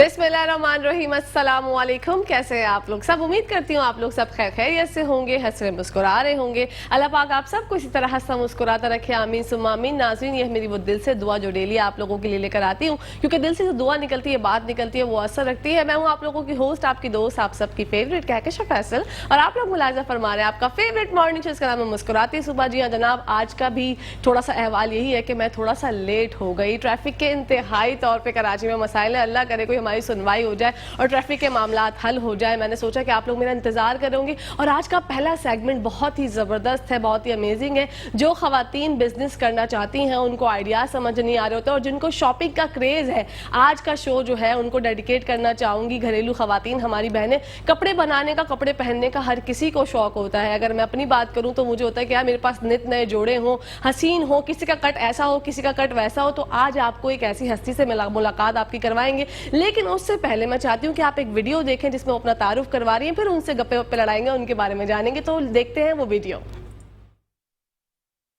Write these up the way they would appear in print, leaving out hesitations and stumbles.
बिस्मिल्लाहिर्रहमानिर्रहीम, अस्सलामु अलैकुम। कैसे हैं आप लोग सब? उम्मीद करती हूँ आप लोग सब खैर खैरियत से होंगे, हंस रहे मुस्कुरा रहे होंगे। अल्लाह पाक आप सबको इसी तरह हंसता मुस्कुराता रखे, आमीन सुम्मा आमीन। नाज़रीन, यह मेरी वो दिल से दुआ जो डेली आप लोगों के लिए लेकर आती हूँ, क्योंकि दिल से जो दुआ निकलती है, बात निकलती है, वो असर रखती है। मैं हूँ आप लोगों की होस्ट, आपकी दोस्त, आप सबकी फेवरेट कहकशा फैसल, और आप लोग मुलाजा फरमा रहे हैं आपका फेवरेट मॉर्निंग शो, इसका नाम है मुस्कुराती सुबह। जी हाँ जनाब, आज का भी थोड़ा सा अहवाल यही है कि मैं थोड़ा सा लेट हो गई। ट्रैफिक के इंतहाई तौर पर कराची में मसाइल है, अल्लाह करे कोई हमारी सुनवाई हो जाए और ट्रैफिक के मामलात हल हो जाए। मैंने सोचा कि आप लोग मेरा इंतजार करोगे, और आज का पहला सेगमेंट बहुत ही ज़बरदस्त है, बहुत ही अमेजिंग है। जो ख़वातीन बिजनेस करना चाहती हैं, उनको आइडिया समझ नहीं आ रहे होते, और जिनको शॉपिंग का क्रेज़ है, आज का शो जो है उनको डेडिकेट करना चाहूँगी। घरेलू ख़वातीन हमारी बहनें, कपड़े बनाने का, कपड़े पहनने का हर किसी को शौक होता है। अगर मैं अपनी बात करूँ तो मुझे होता है कि यार मेरे पास नित नए जोड़े हों, हसीन हो, किसी का कट ऐसा हो, किसी का कट वैसा हो। तो आज आपको एक ऐसी हस्ती से मुलाकात आपकी करवाएंगे, लेकिन उससे पहले मैं चाहती हूँ कि आप एक वीडियो देखें जिसमें वो अपना तारुफ करवा रही हैं, फिर उनसे गप्पे वप्पे लड़ाएंगे, उनके बारे में जानेंगे। तो देखते हैं वो वीडियो।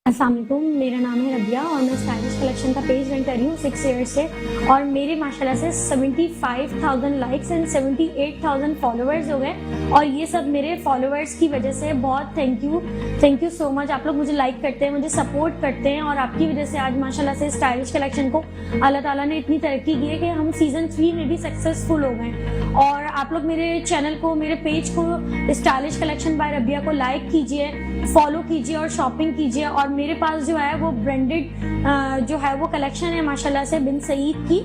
अस्सलाम वालेकुम, मेरा नाम है रबिया और मैं स्टाइलिश कलेक्शन का पेज रन कर रही हूँ 6 ईयर्स से, और मेरे माशाल्लाह से 75,000 लाइक्स एंड 78,000 फॉलोअर्स हो गए। और ये सब मेरे फॉलोअर्स की वजह से बहुत थैंक यू सो मच। आप लोग मुझे लाइक करते हैं, मुझे सपोर्ट करते हैं, और आपकी वजह से आज माशाल्लाह से स्टाइलिश कलेक्शन को अल्लाह ताला ने इतनी तरक्की की है कि हम सीजन 3 में भी सक्सेसफुल हो गए। और आप लोग मेरे चैनल को, मेरे पेज को, स्टाइलिश कलेक्शन बाय रबिया को लाइक कीजिए, फॉलो कीजिए और शॉपिंग कीजिए। और मेरे पास जो है वो ब्रांडेड जो है वो कलेक्शन है माशाल्लाह से बिन सईद की,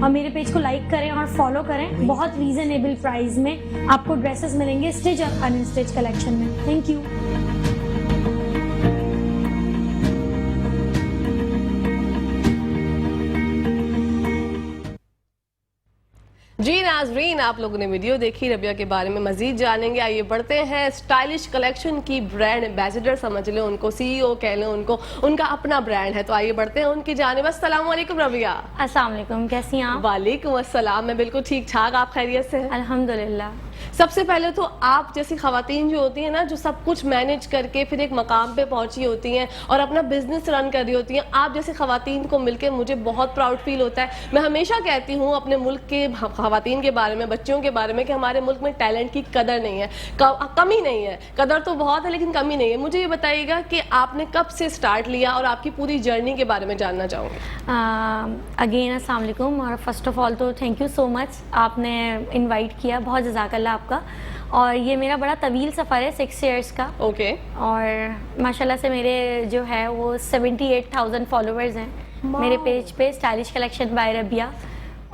और मेरे पेज को लाइक करें और फॉलो करें। बहुत रीजनेबल प्राइस में आपको ड्रेसेस मिलेंगे स्टिच और अनस्टिच कलेक्शन में। Thank you. जी नाजरीन, आप लोगों ने वीडियो देखी, रबिया के बारे में मजीद जानेंगे। आइए बढ़ते हैं। स्टाइलिश कलेक्शन की ब्रांड एम्बेसडर समझ लें उनको, सीईओ कह लें उनको, उनका अपना ब्रांड है। तो आइए बढ़ते हैं उनकी जानिब। अस्सलाम वालेकुम रबिया। अस्सलाम वालेकुम, कैसी हैं आप? वालेकुम अस्सलाम, मैं बिल्कुल ठीक ठाक, आप खैरियत से हैं? अल्हम्दुलिल्लाह। सबसे पहले तो आप जैसी खवातीन जो होती हैं ना, जो सब कुछ मैनेज करके फिर एक मकाम पे पहुंची होती हैं और अपना बिजनेस रन कर रही होती हैं, आप जैसी खवातीन को मिलकर मुझे बहुत प्राउड फील होता है। मैं हमेशा कहती हूँ अपने मुल्क के खवातीन के बारे में, बच्चियों के बारे में, कि हमारे मुल्क में टैलेंट की कदर नहीं है, कमी नहीं है। कदर तो बहुत है लेकिन कमी नहीं है। मुझे ये बताइएगा कि आपने कब से स्टार्ट लिया, और आपकी पूरी जर्नी के बारे में जानना चाहूँगी। अगेन अस्सलाम वालेकुम, और फर्स्ट ऑफ ऑल तो थैंक यू सो मच, आपने इनवाइट किया, बहुत जज़ाकल्लाह आपका। और ये मेरा बड़ा तवील सफ़र है 6 ईयर्स का। ओके। और माशाल्लाह से मेरे जो है वो 78,000 फॉलोअर्स हैं मेरे पेज पे, स्टाइलिश कलेक्शन बाय रबिया,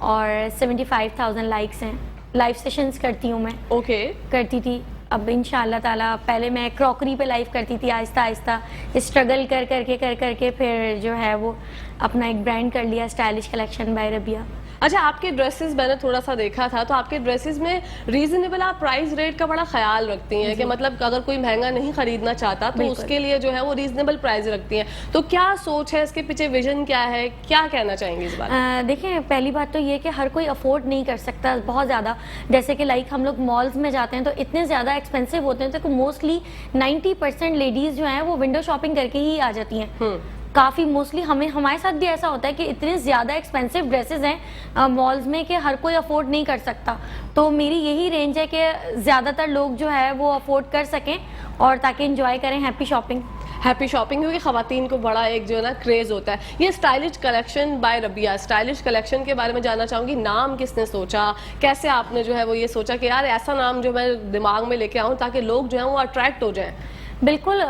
और 75,000 लाइक्स हैं। लाइव सेशंस करती हूँ मैं। ओके। करती थी, अब इंशाल्लाह ताला। पहले मैं क्रॉकरी पे लाइव करती थी, आहिस्ता आहिस्ता स्ट्रगल कर करके फिर जो है वो अपना एक ब्रांड कर लिया, स्टाइलिश कलेक्शन बाय रबिया। अच्छा, आपके ड्रेसेस मैंने थोड़ा सा देखा था, तो आपके ड्रेसेस में रीजनेबल आप प्राइस रेट का बड़ा ख्याल रखती हैं कि मतलब अगर कोई महंगा नहीं खरीदना चाहता तो उसके लिए जो है वो रीजनेबल प्राइस रखती हैं। तो क्या सोच है इसके पीछे, विजन क्या है, क्या कहना चाहेंगे इस बार? देखिए, पहली बात तो ये कि हर कोई अफोर्ड नहीं कर सकता बहुत ज़्यादा। जैसे कि लाइक हम लोग मॉल्स में जाते हैं तो इतने ज़्यादा एक्सपेंसिव होते हैं, तो मोस्टली 90% लेडीज़ जो हैं वो विंडो शॉपिंग करके ही आ जाती हैं। काफ़ी मोस्टली हमारे साथ भी ऐसा होता है कि इतने ज़्यादा एक्सपेंसिव ड्रेसेस हैं मॉल्स में कि हर कोई अफोर्ड नहीं कर सकता। तो मेरी यही रेंज है कि ज़्यादातर लोग जो है वो अफोर्ड कर सकें, और ताकि एंजॉय करें हैप्पी शॉपिंग। क्योंकि खवातीन को बड़ा एक जो है ना क्रेज होता है। ये stylish collection bye Rabia, stylish collection के बारे में जानना चाहूँगी। नाम किसने सोचा, कैसे आपने जो है वो ये सोचा कि यार ऐसा नाम जो मैं दिमाग में लेके आऊँ ताकि लोग जो है वो अट्रैक्ट हो जाएं? बिल्कुल,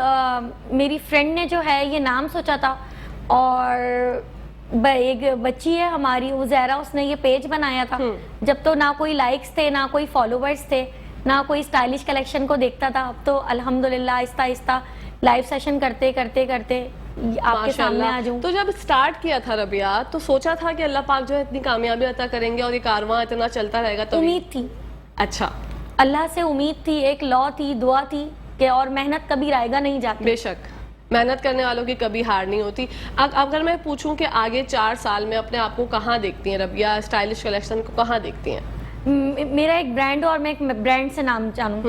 मेरी फ्रेंड ने जो है ये नाम सोचा था, और एक बच्ची है हमारी उज़ैरा, उसने ये पेज बनाया था जब तो ना कोई लाइक्स थे, ना कोई फॉलोवर्स थे, ना कोई स्टाइलिश कलेक्शन को देखता था। अब तो अल्हम्दुलिल्लाह आहिस्ता आहिस्ता लाइव सेशन करते आपके सामने आ जाऊं। तो जब स्टार्ट किया था रबिया, तो सोचा था कि अल्लाह पाक जो है इतनी कामयाबी अता करेंगे और ये कारवां इतना चलता रहेगा? तो उम्मीद थी। अच्छा, अल्लाह से उम्मीद थी, एक लॉ थी, दुआ थी कि, और मेहनत कभी रायगा नहीं जाती। बेशक, मेहनत करने वालों की कभी हार नहीं होती। अगर मैं पूछूं कि आगे 4 साल में अपने आप को कहाँ देखती हैं रबिया, स्टाइलिश कलेक्शन को कहाँ देखती हैं? मेरा एक ब्रांड, और मैं एक ब्रांड से नाम जानूं।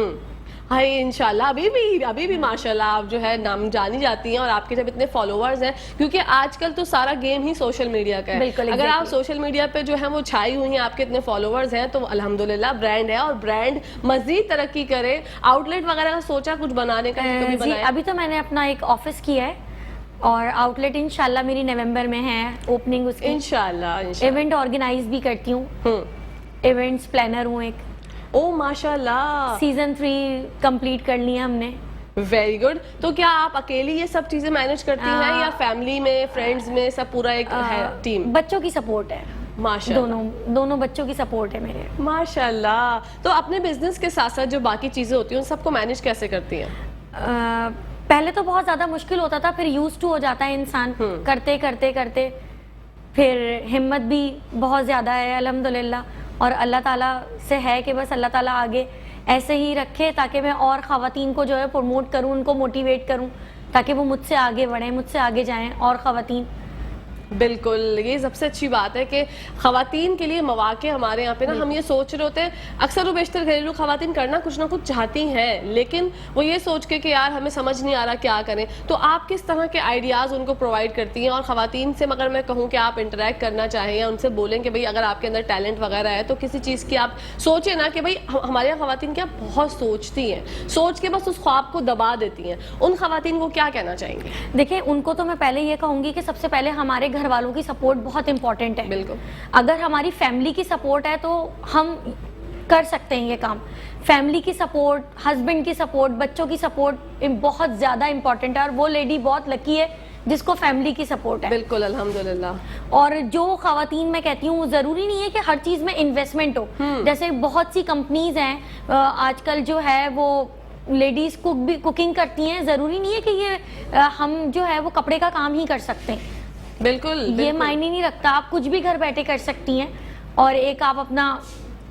हाय इंशाल्लाह अभी भी माशाल्लाह आप जो है नाम जानी जाती हैं, और आपके जब इतने फॉलोअर्स हैं, क्योंकि आजकल तो सारा गेम ही सोशल मीडिया का है। बिल्कुल, अगर आप exactly. सोशल मीडिया पे जो है वो छाई हुई हैं, आपके इतने फॉलोअर्स हैं, तो अल्हम्दुलिल्लाह ब्रांड है, और ब्रांड मजीद तरक्की करे। आउटलेट वगैरह का सोचा कुछ बनाने का कभी जी, बनाया? अभी तो मैंने अपना एक ऑफिस किया है और आउटलेट इंशाल्लाह मेरी नवंबर में है ओपनिंग उसकी। इंशाल्लाह इवेंट ऑर्गेनाइज भी करती हूँ, इवेंट्स प्लानर हूँ एक। ओ माशाल्लाह, सीजन 3 कंप्लीट कर लिया हमने। Very good. तो क्या आप अकेली ये सब चीजें मैनेज करती हैं, या फैमिली में, फ्रेंड्स में, सब पूरा एक है टीम? बच्चों की सपोर्ट है, माशाल्लाह, दोनों बच्चों की सपोर्ट है मेरे। माशाल्लाह। तो अपने बिजनेस के साथ साथ जो बाकी चीजें होती हैं उन सबको मैनेज कैसे करती हैं? पहले तो बहुत ज्यादा मुश्किल होता था, फिर यूज टू हो जाता है इंसान, करते करते करते फिर हिम्मत भी बहुत ज्यादा है अल्हम्दुलिल्लाह, और अल्लाह ताला से है कि बस अल्लाह ताला आगे ऐसे ही रखे, ताकि मैं और ख़वातीन को जो है प्रमोट करूं, उनको मोटिवेट करूं, ताकि वो मुझसे आगे बढ़ें, मुझसे आगे जाएं और ख़वातीन। बिल्कुल, ये सबसे अच्छी बात है कि ख़वातीन के लिए मौक़े हमारे यहाँ पे ना, हम ये सोच रहे होते हैं, अक्सर व बेशतर घरेलू ख़वातीन करना कुछ ना कुछ चाहती हैं, लेकिन वो ये सोच के कि यार हमें समझ नहीं आ रहा क्या करें। तो आप किस तरह के आइडियाज़ उनको प्रोवाइड करती हैं? और ख़वातीन से अगर मैं कहूँ कि आप इंटरेक्ट करना चाहें या उनसे बोलें कि भाई अगर आपके अंदर टैलेंट वगैरह है, तो किसी चीज़ की आप सोचें ना कि भाई हमारे यहाँ ख़वातीन क्या बहुत सोचती हैं, सोच के बस उस ख्वाब को दबा देती हैं, उन ख़वातीन को क्या कहना चाहेंगे? देखिए, उनको तो मैं पहले ये कहूँगी कि सबसे पहले हमारे घर वालों की सपोर्ट बहुत इंपॉर्टेंट है। बिल्कुल, अगर हमारी फैमिली की सपोर्ट है तो हम कर सकते हैं ये काम। फैमिली की सपोर्ट, हस्बैंड की सपोर्ट, बच्चों की सपोर्ट बहुत ज़्यादा इंपॉर्टेंट है, और वो लेडी बहुत लकी है जिसको फैमिली की सपोर्ट है। बिल्कुल, अल्हम्दुलिल्लाह। और जो ख़वातीन मैं कहती हूँ, ज़रूरी नहीं है कि हर चीज़ में इन्वेस्टमेंट हो। जैसे बहुत सी कंपनीज हैं आजकल जो है वो लेडीज़ कुकिंग करती हैं, ज़रूरी नहीं है कि ये हम जो है वो कपड़े का काम ही कर सकते हैं। बिल्कुल, ये मायने नहीं रखता, आप कुछ भी घर बैठे कर सकती हैं, और एक आप अपना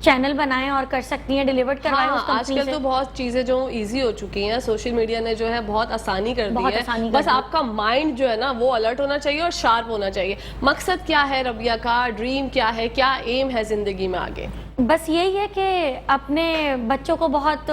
चैनल बनाएं और कर सकती हैं, डिलीवर करवाएं उस कंपनी आजकल से। तो बहुत चीजें जो इजी हो चुकी हैं, सोशल मीडिया ने जो है बहुत आसानी कर दी बहुत है। आसानी कर बस दी। आपका माइंड जो है ना वो अलर्ट होना चाहिए और शार्प होना चाहिए। मकसद क्या है रबिया का, ड्रीम क्या है, क्या एम है जिंदगी में आगे? बस यही है कि अपने बच्चों को बहुत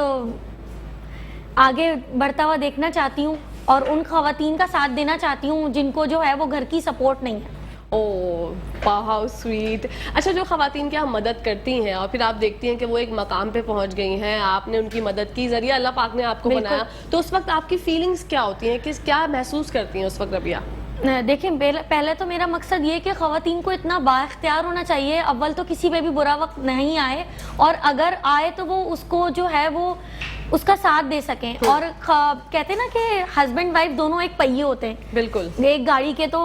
आगे बढ़ता हुआ देखना चाहती हूँ, और उन ख़वातीन का साथ देना चाहती हूँ जिनको जो है वो घर की सपोर्ट नहीं है। Oh how sweet. अच्छा, जो ख़वातीन की आप मदद करती हैं और फिर आप देखती हैं कि वो एक मकाम पे पहुंच गई हैं, आपने उनकी मदद की, ज़रिए अल्लाह पाक ने आपको बनाया, तो उस वक्त आपकी फीलिंग्स क्या होती हैं, क्या महसूस करती हैं उस वक्त रबिया? देखिए, पहले तो मेरा मकसद ये कि ख़वातीन को इतना बाइख्तियार होना चाहिए, अव्वल तो किसी पे भी बुरा वक्त नहीं आए, और अगर आए तो वो उसको जो है वो उसका साथ दे सकें। और कहते हैं ना कि हस्बैंड वाइफ दोनों एक पहिए होते हैं। बिल्कुल, एक गाड़ी के, तो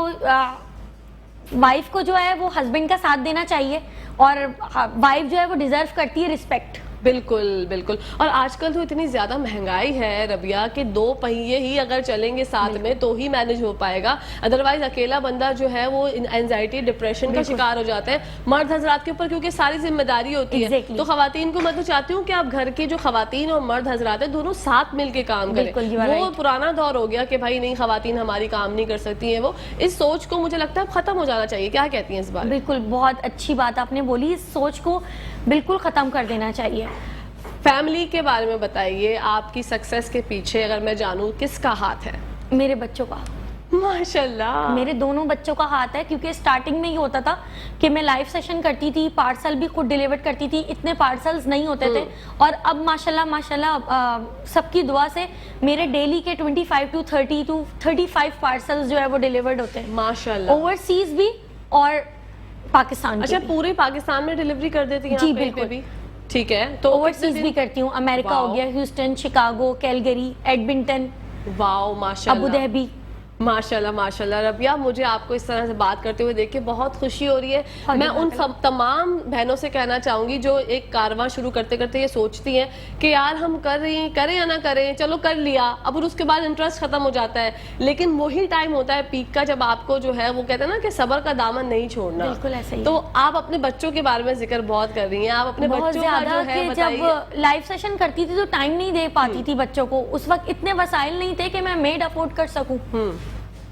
वाइफ को जो है वो हस्बैंड का साथ देना चाहिए, और वाइफ जो है वो डिजर्व करती है रिस्पेक्ट। बिल्कुल बिल्कुल। और आजकल तो इतनी ज्यादा महंगाई है रबिया कि 2 पहिए ही अगर चलेंगे साथ में तो ही मैनेज हो पाएगा, अदरवाइज अकेला बंदा जो है वो एंजाइटी, डिप्रेशन का शिकार हो जाता है। मर्द हजरात के ऊपर क्योंकि सारी जिम्मेदारी होती है, तो खवातीन को मैं तो चाहती हूँ कि आप घर की जो खवातीन और मर्द हजरात है दोनों साथ मिलके काम करें। वो पुराना दौर हो गया कि भाई नहीं खवातीन हमारी काम नहीं कर सकती है, वो इस सोच को मुझे लगता है खत्म हो जाना चाहिए। क्या कहती हैं इस बार? बिल्कुल, बहुत अच्छी बात आपने बोली, इस सोच को बिल्कुल खत्म कर देना चाहिए। फैमिली के बारे में बताइए, आपकी सक्सेस के पीछे अगर मैं जानूं किसका हाथ है? मेरे बच्चों का। माशाल्लाह, मेरे दोनों बच्चों का हाथ है, क्योंकि स्टार्टिंग में ये होता था कि मैं लाइव सेशन करती थी, पार्सल भी खुद डिलीवर करती थी, इतने पार्सल्स नहीं होते थे, और अब माशाल्लाह सबकी दुआ से मेरे डेली के 25 to 30 to 35 पार्सल्स जो है वो डिलीवर्ड होते हैं, माशाल्लाह। ओवरसीज भी और पाकिस्तान। अच्छा, पूरे पाकिस्तान में डिलीवरी कर देती हैं? जी बिल्कुल, ठीक है। तो ओवरसीज भी करती हूँ, अमेरिका हो गया, Houston, Chicago, Calgary, Edmonton, wow माशाल्लाह, अबू धाबी। माशाल्लाह माशाल्लाह। रबिया, मुझे आपको इस तरह से बात करते हुए देख के बहुत खुशी हो रही है। मैं उन सब तमाम बहनों से कहना चाहूँगी जो एक कारवां शुरू करते करते ये सोचती हैं कि यार हम कर रही हैं, करें या ना करें, चलो कर लिया, अब उसके बाद इंटरेस्ट खत्म हो जाता है। लेकिन वही टाइम होता है पीक का जब आपको जो है वो कहते हैं ना कि सब्र का दामन नहीं छोड़ना। बिल्कुल ऐसे ही। तो आप अपने बच्चों के बारे में जिक्र बहुत कर रही हैं, आप अपने बच्चों का जो है बताइए। जब लाइव सेशन करती थी तो टाइम नहीं दे पाती थी बच्चों को, उस वक्त इतने वसाइल नहीं थे कि मैं मेड अफोर्ड कर सकूं।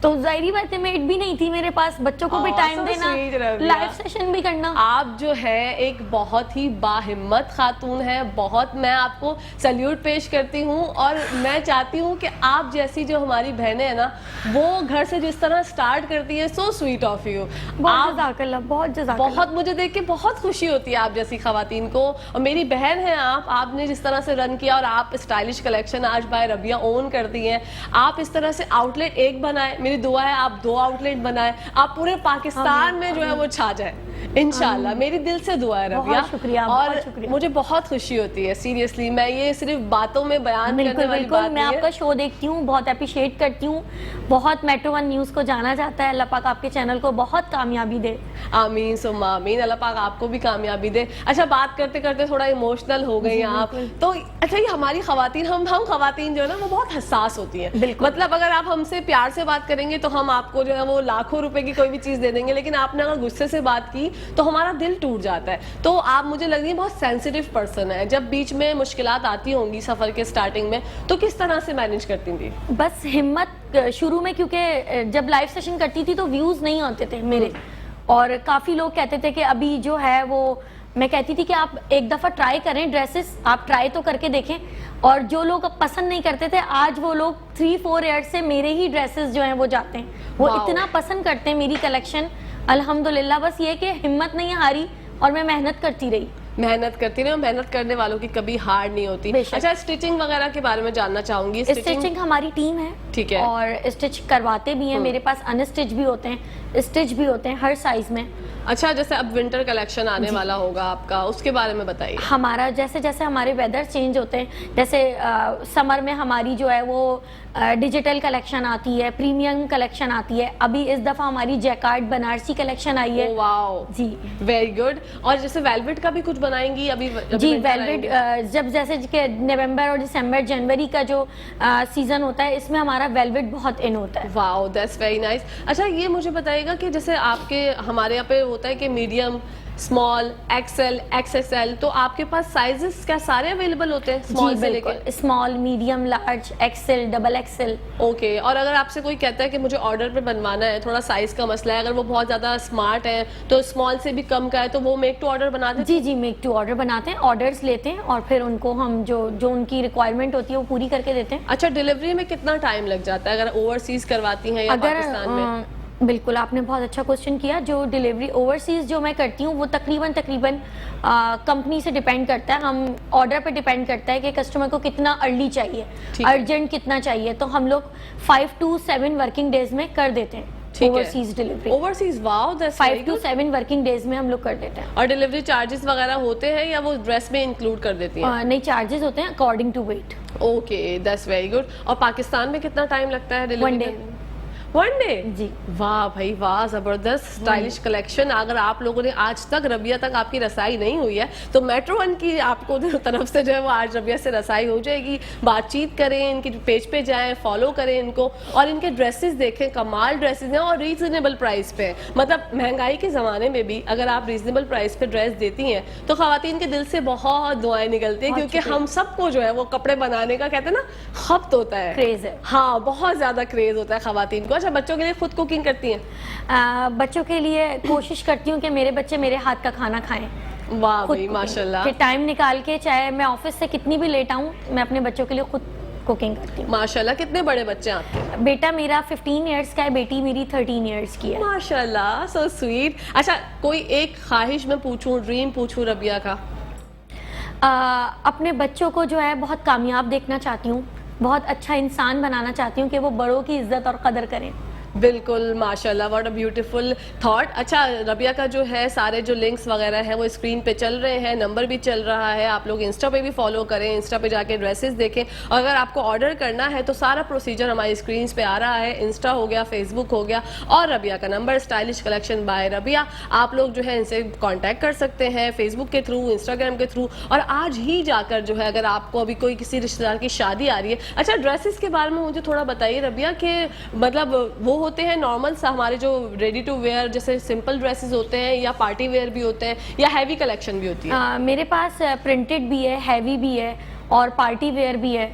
तो जाहिर बात है मेड भी नहीं थी मेरे पास, बच्चों को भी टाइम so देना, sweet, रबिया। लाइव सेशन भी करना। आप जो है एक बहुत ही बाहिम्मत खातून है, बहुत मैं आपको सल्यूट पेश करती हूँ। और मैं चाहती हूँ कि आप जैसी जो हमारी बहनें हैं ना, वो घर से जिस तरह स्टार्ट करती है, सो स्वीट ऑफ यू। बहुत जज़ाकल्लाह, बहुत जज़ाकल्लाह। बहुत मुझे देख के बहुत खुशी होती है आप जैसी खवातीन को। और मेरी बहन है आप, आपने जिस तरह से रन किया और आप स्टाइलिश कलेक्शन आज बाय रबिया ओन करती हैं। आप इस तरह से आउटलेट एक बनाए, मेरी दुआ है आप 2 आउटलेट बनाए, आप पूरे पाकिस्तान में जो है वो छा जाए इंशाल्लाह। मेरी दिल से दुआ है रबिया। बहुत शुक्रिया, और बहुत शुक्रिया। मुझे बहुत खुशी होती है सीरियसली। मैं ये सिर्फ बातों में बयान करने बिल्कुल वाली बिल्कुल, बात मैं नहीं है। आपका शो देखती हूँ, बहुत अप्रिशिएट करती हूँ, बहुत मेट्रो 1 न्यूज़ को जाना जाता है। अल्लाह पाक आपके चैनल को बहुत कामयाबी दे। आमीन सुम्मा आमीन, अल्लाह पाक आपको भी कामयाबी दे। अच्छा, बात करते करते थोड़ा इमोशनल हो गई आप तो। अच्छा, ये हमारी खवातीन, हम खवातीन जो है ना वो बहुत हसास होती हैं। बिल्कुल। मतलब अगर आप हमसे प्यार से बात करेंगे तो हम आपको जो है वो लाखों रुपए की कोई भी चीज दे देंगे, लेकिन आपने अगर गुस्से से बात की तो हमारा दिल टूट जाता है। तो आप, मुझे लग रही है, बहुत सेंसिटिव पर्सन है। जब बीच में मुश्किलात आती होंगी सफर के स्टार्टिंग में, तो किस तरह से मैनेज करती थी? बस हिम्मत शुरू में, क्योंकि जब लाइव सेशन करती थी तो व्यूज़ नहीं आते थे मेरे, और काफ़ी लोग कहते थे कि अभी जो है वो, मैं कहती थी कि आप एक दफ़ा ट्राई करें ड्रेसेस, आप ट्राई तो करके देखें। और जो लोग पसंद नहीं करते थे, आज वो लोग 3-4 ईयर से मेरे ही ड्रेसेस जो हैं वो जाते हैं, वो इतना पसंद करते हैं मेरी कलेक्शन। अल्हम्दुलिल्लाह। बस ये कि हिम्मत नहीं हारी और मैं मेहनत करती रही। मेहनत करती रही, और मेहनत करने वालों की कभी हार नहीं होती। अच्छा, स्टिचिंग वगैरह के बारे में जानना चाहूंगी। स्टिचिंग हमारी टीम है, ठीक है, और स्टिच करवाते भी हैं। मेरे पास अनस्टिच भी होते हैं, स्टिच भी होते हैं, हर साइज में। अच्छा, जैसे अब विंटर कलेक्शन आने वाला होगा आपका, उसके बारे में बताइए। हमारा जैसे जैसे हमारे वेदर चेंज होते हैं, जैसे समर में हमारी जो है वो डिजिटल कलेक्शन आती है, प्रीमियम कलेक्शन आती है। अभी इस दफ़ा हमारी जैकार्ड बनारसी कलेक्शन आई है। वाओ जी, वेरी गुड। और जैसे वेलवेट का भी कुछ बनाएंगी अभी? जी, वेलवेट जब जैसे कि नवंबर और दिसंबर जनवरी का जो सीजन होता है, इसमें हमारा वेलवेट बहुत इन होता है। Wow, that's very nice. अच्छा, ये मुझे बताइएगा कि जैसे आपके, हमारे यहाँ पे होता है कि मीडियम, स्मॉल, एक्सएल, एक्सएसएल, तो आपके पास साइजेस क्या सारे अवेलेबल होते हैं, स्मॉल से लेकर? Small, medium, large, XL, double XL. Okay. और अगर आपसे कोई कहता है कि मुझे ऑर्डर पे बनवाना है, थोड़ा साइज का मसला है, अगर वो बहुत ज्यादा स्मार्ट है तो स्मॉल से भी कम का है, तो वो मेक टू ऑर्डर बनाते हैं? जी जी, मेक टू ऑर्डर बनाते हैं, ऑर्डर्स लेते हैं और फिर उनको हम जो उनकी रिक्वायरमेंट होती है वो पूरी करके देते हैं। अच्छा, डिलीवरी में कितना टाइम लग जाता है अगर ओवरसीज करवाती हैं या पाकिस्तान में? बिल्कुल, आपने बहुत अच्छा क्वेश्चन किया। जो डिलीवरी ओवरसीज जो मैं करती हूँ वो तकरीबन कंपनी से डिपेंड करता है, हम ऑर्डर पे डिपेंड करता है कि कस्टमर को कितना अर्ली चाहिए, अर्जेंट कितना चाहिए, तो हम लोग 5 to 7 वर्किंग डेज में कर देते हैं overseas delivery. Overseas, wow, that's 5 to 7 working days में हम लोग कर देते हैं। और डिलीवरी चार्जेस वगैरह होते हैं या वो ड्रेस में इंक्लूड कर देती हैं? नहीं, चार्जेस होते हैं according to weight. Okay, that's very good. और पाकिस्तान में कितना टाइम लगता है डिलीवरी? 1 डे। 1 डे? जी। वाह भाई वाह, जबरदस्त स्टाइलिश कलेक्शन। अगर आप लोगों ने आज तक रबिया तक आपकी रसाई नहीं हुई है तो मेट्रो 1 की आपको तरफ से जो है वो आज रबिया से रसाई हो जाएगी। बातचीत करें, इनके पेज पे जाएं, फॉलो करें इनको, और इनके ड्रेसेस देखें, कमाल ड्रेसेस हैं और रीजनेबल प्राइस पे। मतलब महंगाई के ज़माने में भी अगर आप रीजनेबल प्राइस पे ड्रेस देती हैं तो खवातीन के दिल से बहुत दुआएं निकलती हैं, क्योंकि हम सबको जो है वो कपड़े बनाने का, कहते हैं ना, खपत होता है, क्रेज है। हाँ, बहुत ज़्यादा क्रेज होता है खवातीन को। अच्छा, बच्चों के लिए खुद कुकिंग करती हैं? बच्चों के लिए कोशिश करती हूँ कि मेरे बच्चे मेरे हाथ का खाना खाएं। वाह भाई, माशाल्लाह। कि टाइम निकाल के, चाहे मैं ऑफिस से कितनी भी लेट आऊँ, मैं अपने बच्चों के लिए खुद कुकिंग करती हूँ। माशाल्लाह। कितने बड़े बच्चे हैं आपके? बेटा मेरा 15 इयर्स का है, बेटी मेरी 13 इयर्स की है। माशाल्लाह, सो स्वीट। अच्छा, कोई एक ख्वाहिश मैं पूछूं, ड्रीम पूछूं रबिया का? अपने बच्चों को जो है बहुत कामयाब देखना चाहती हूँ, बहुत अच्छा इंसान बनाना चाहती हूँ कि वो बड़ों की इज्जत और कदर करें। बिल्कुल, माशाल्लाह, व्हाट अ ब्यूटीफुल थॉट। अच्छा, रबिया का जो है सारे जो लिंक्स वगैरह हैं वो स्क्रीन पे चल रहे हैं, नंबर भी चल रहा है, आप लोग इंस्टा पे भी फॉलो करें, इंस्टा पे जाके ड्रेसेस देखें। और अगर आपको ऑर्डर करना है तो सारा प्रोसीजर हमारी स्क्रीन पे आ रहा है, इंस्टा हो गया, फेसबुक हो गया, और रबिया का number stylish collection bye Rabia. आप लोग जो है इनसे कॉन्टैक्ट कर सकते हैं फेसबुक के थ्रू, इंस्टाग्राम के थ्रू, और आज ही जाकर जो है अगर आपको अभी कोई किसी रिश्तेदार की शादी आ रही है। अच्छा, ड्रेसेस के बारे में मुझे थोड़ा बताइए रबिया, कि मतलब वो होते हैं नॉर्मल सा हमारे जो रेडी टू वेयर, जैसे सिंपल ड्रेसेस होते हैं, या पार्टी वेयर भी होते हैं, या हैवी कलेक्शन भी होती है? मेरे पास प्रिंटेड भी है, हैवी भी है, और पार्टी वेयर भी है,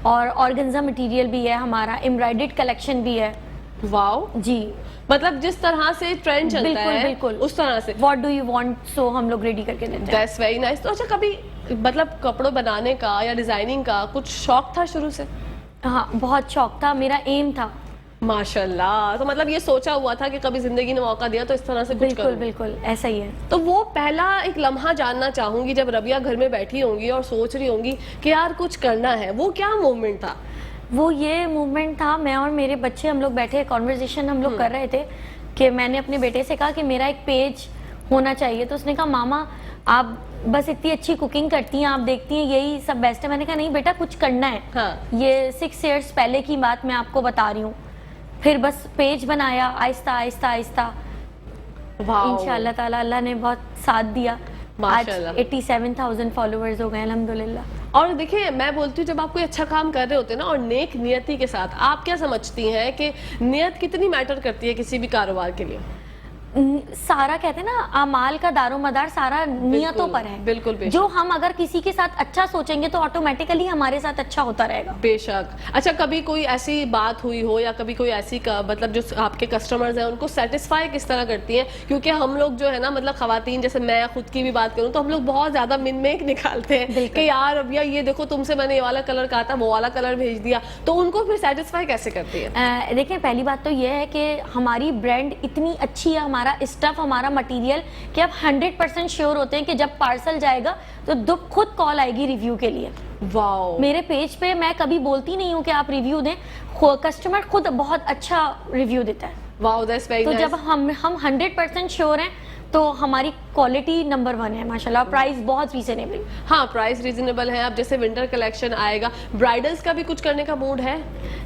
और ऑर्गेन्जा मटेरियल भी है, हमारा एम्ब्रॉयडर्ड कलेक्शन भी है। वाओ जी। मतलब जिस तरह से ट्रेंड चलता बिल्कुल है बिल्कुल उस तरह से। व्हाट डू यू वांट, सो हम लोग रेडी करके देते हैं। That's very nice. तो अच्छा कभी मतलब कपड़ों बनाने का या डिजाइनिंग का कुछ शौक था शुरू से? हाँ, बहुत शौक था, मेरा एम था। माशाल्लाह। तो मतलब ये सोचा हुआ था कि कभी जिंदगी ने मौका दिया तो इस तरह से कुछ बिल्कुल करूं। बिल्कुल ऐसा ही है। तो वो पहला एक लम्हा जानना चाहूंगी जब रबिया घर में बैठी होंगी और सोच रही होंगी कि यार कुछ करना है, वो क्या मोमेंट था? वो ये मूवमेंट था, मैं और मेरे बच्चे हम लोग बैठे कॉन्वर्जेशन हम लोग कर रहे थे कि मैंने अपने बेटे से कहा कि मेरा एक पेज होना चाहिए। तो उसने कहा मामा आप बस इतनी अच्छी कुकिंग करती हैं, आप देखती हैं यही सब बेस्ट है। मैंने कहा नहीं बेटा कुछ करना है। हाँ। ये 6 इयर्स पहले की बात मैं आपको बता रही हूँ। फिर बस पेज बनाया आहिस्ता आहिस्ता आहिस्ता, वाओ। इंशाल्लाह ताला अल्लाह ने बहुत साथ दिया। आज माशाल्लाह। 87,000 फॉलोअर्स हो गए अल्हम्दुलिल्लाह। और देखिए मैं बोलती हूँ जब आप कोई अच्छा काम कर रहे होते हैं ना और नेक नियति के साथ, आप क्या समझती हैं कि नियत कितनी मैटर करती है किसी भी कारोबार के लिए? सारा कहते हैं ना अमाल का दारोमदार सारा नियतों पर है। बिल्कुल बेशक। जो हम अगर किसी के साथ अच्छा सोचेंगे तो ऑटोमेटिकली हमारे साथ अच्छा होता रहेगा। बेशक। अच्छा कभी कोई ऐसी बात हुई हो या कभी कोई ऐसी मतलब जो आपके कस्टमर्स हैं उनको सेटिस्फाई किस तरह करती हैं? क्योंकि हम लोग जो है ना मतलब खवातीन, जैसे मैं खुद की भी बात करूं तो हम लोग बहुत ज्यादा मिनमेक निकालते हैं कि यार अब ये देखो तुमसे मैंने ये वाला कलर कहा था वो वाला कलर भेज दिया, तो उनको फिर सेटिस्फाई कैसे करती है? देखिए पहली बात तो ये है कि हमारी ब्रांड इतनी अच्छी है, हमारा स्टफ हमारा मटेरियल, कि आप 100% श्योर होते हैं कि जब पार्सल जाएगा तो खुद कॉल आएगी रिव्यू के लिए। वाओ। मेरे पेज पे मैं कभी बोलती नहीं हूँ कि आप रिव्यू दें, कस्टमर खुद बहुत अच्छा रिव्यू देता है। वाओ दैट्स वेरी तो नाइस। जब हम 100% श्योर हैं तो हमारी क्वालिटी नंबर 1 है माशाल्लाह। प्राइस बहुत रीजनेबल। हाँ प्राइस रीजनेबल है। अब जैसे विंटर कलेक्शन आएगा, ब्राइडल्स का भी कुछ करने का मूड है?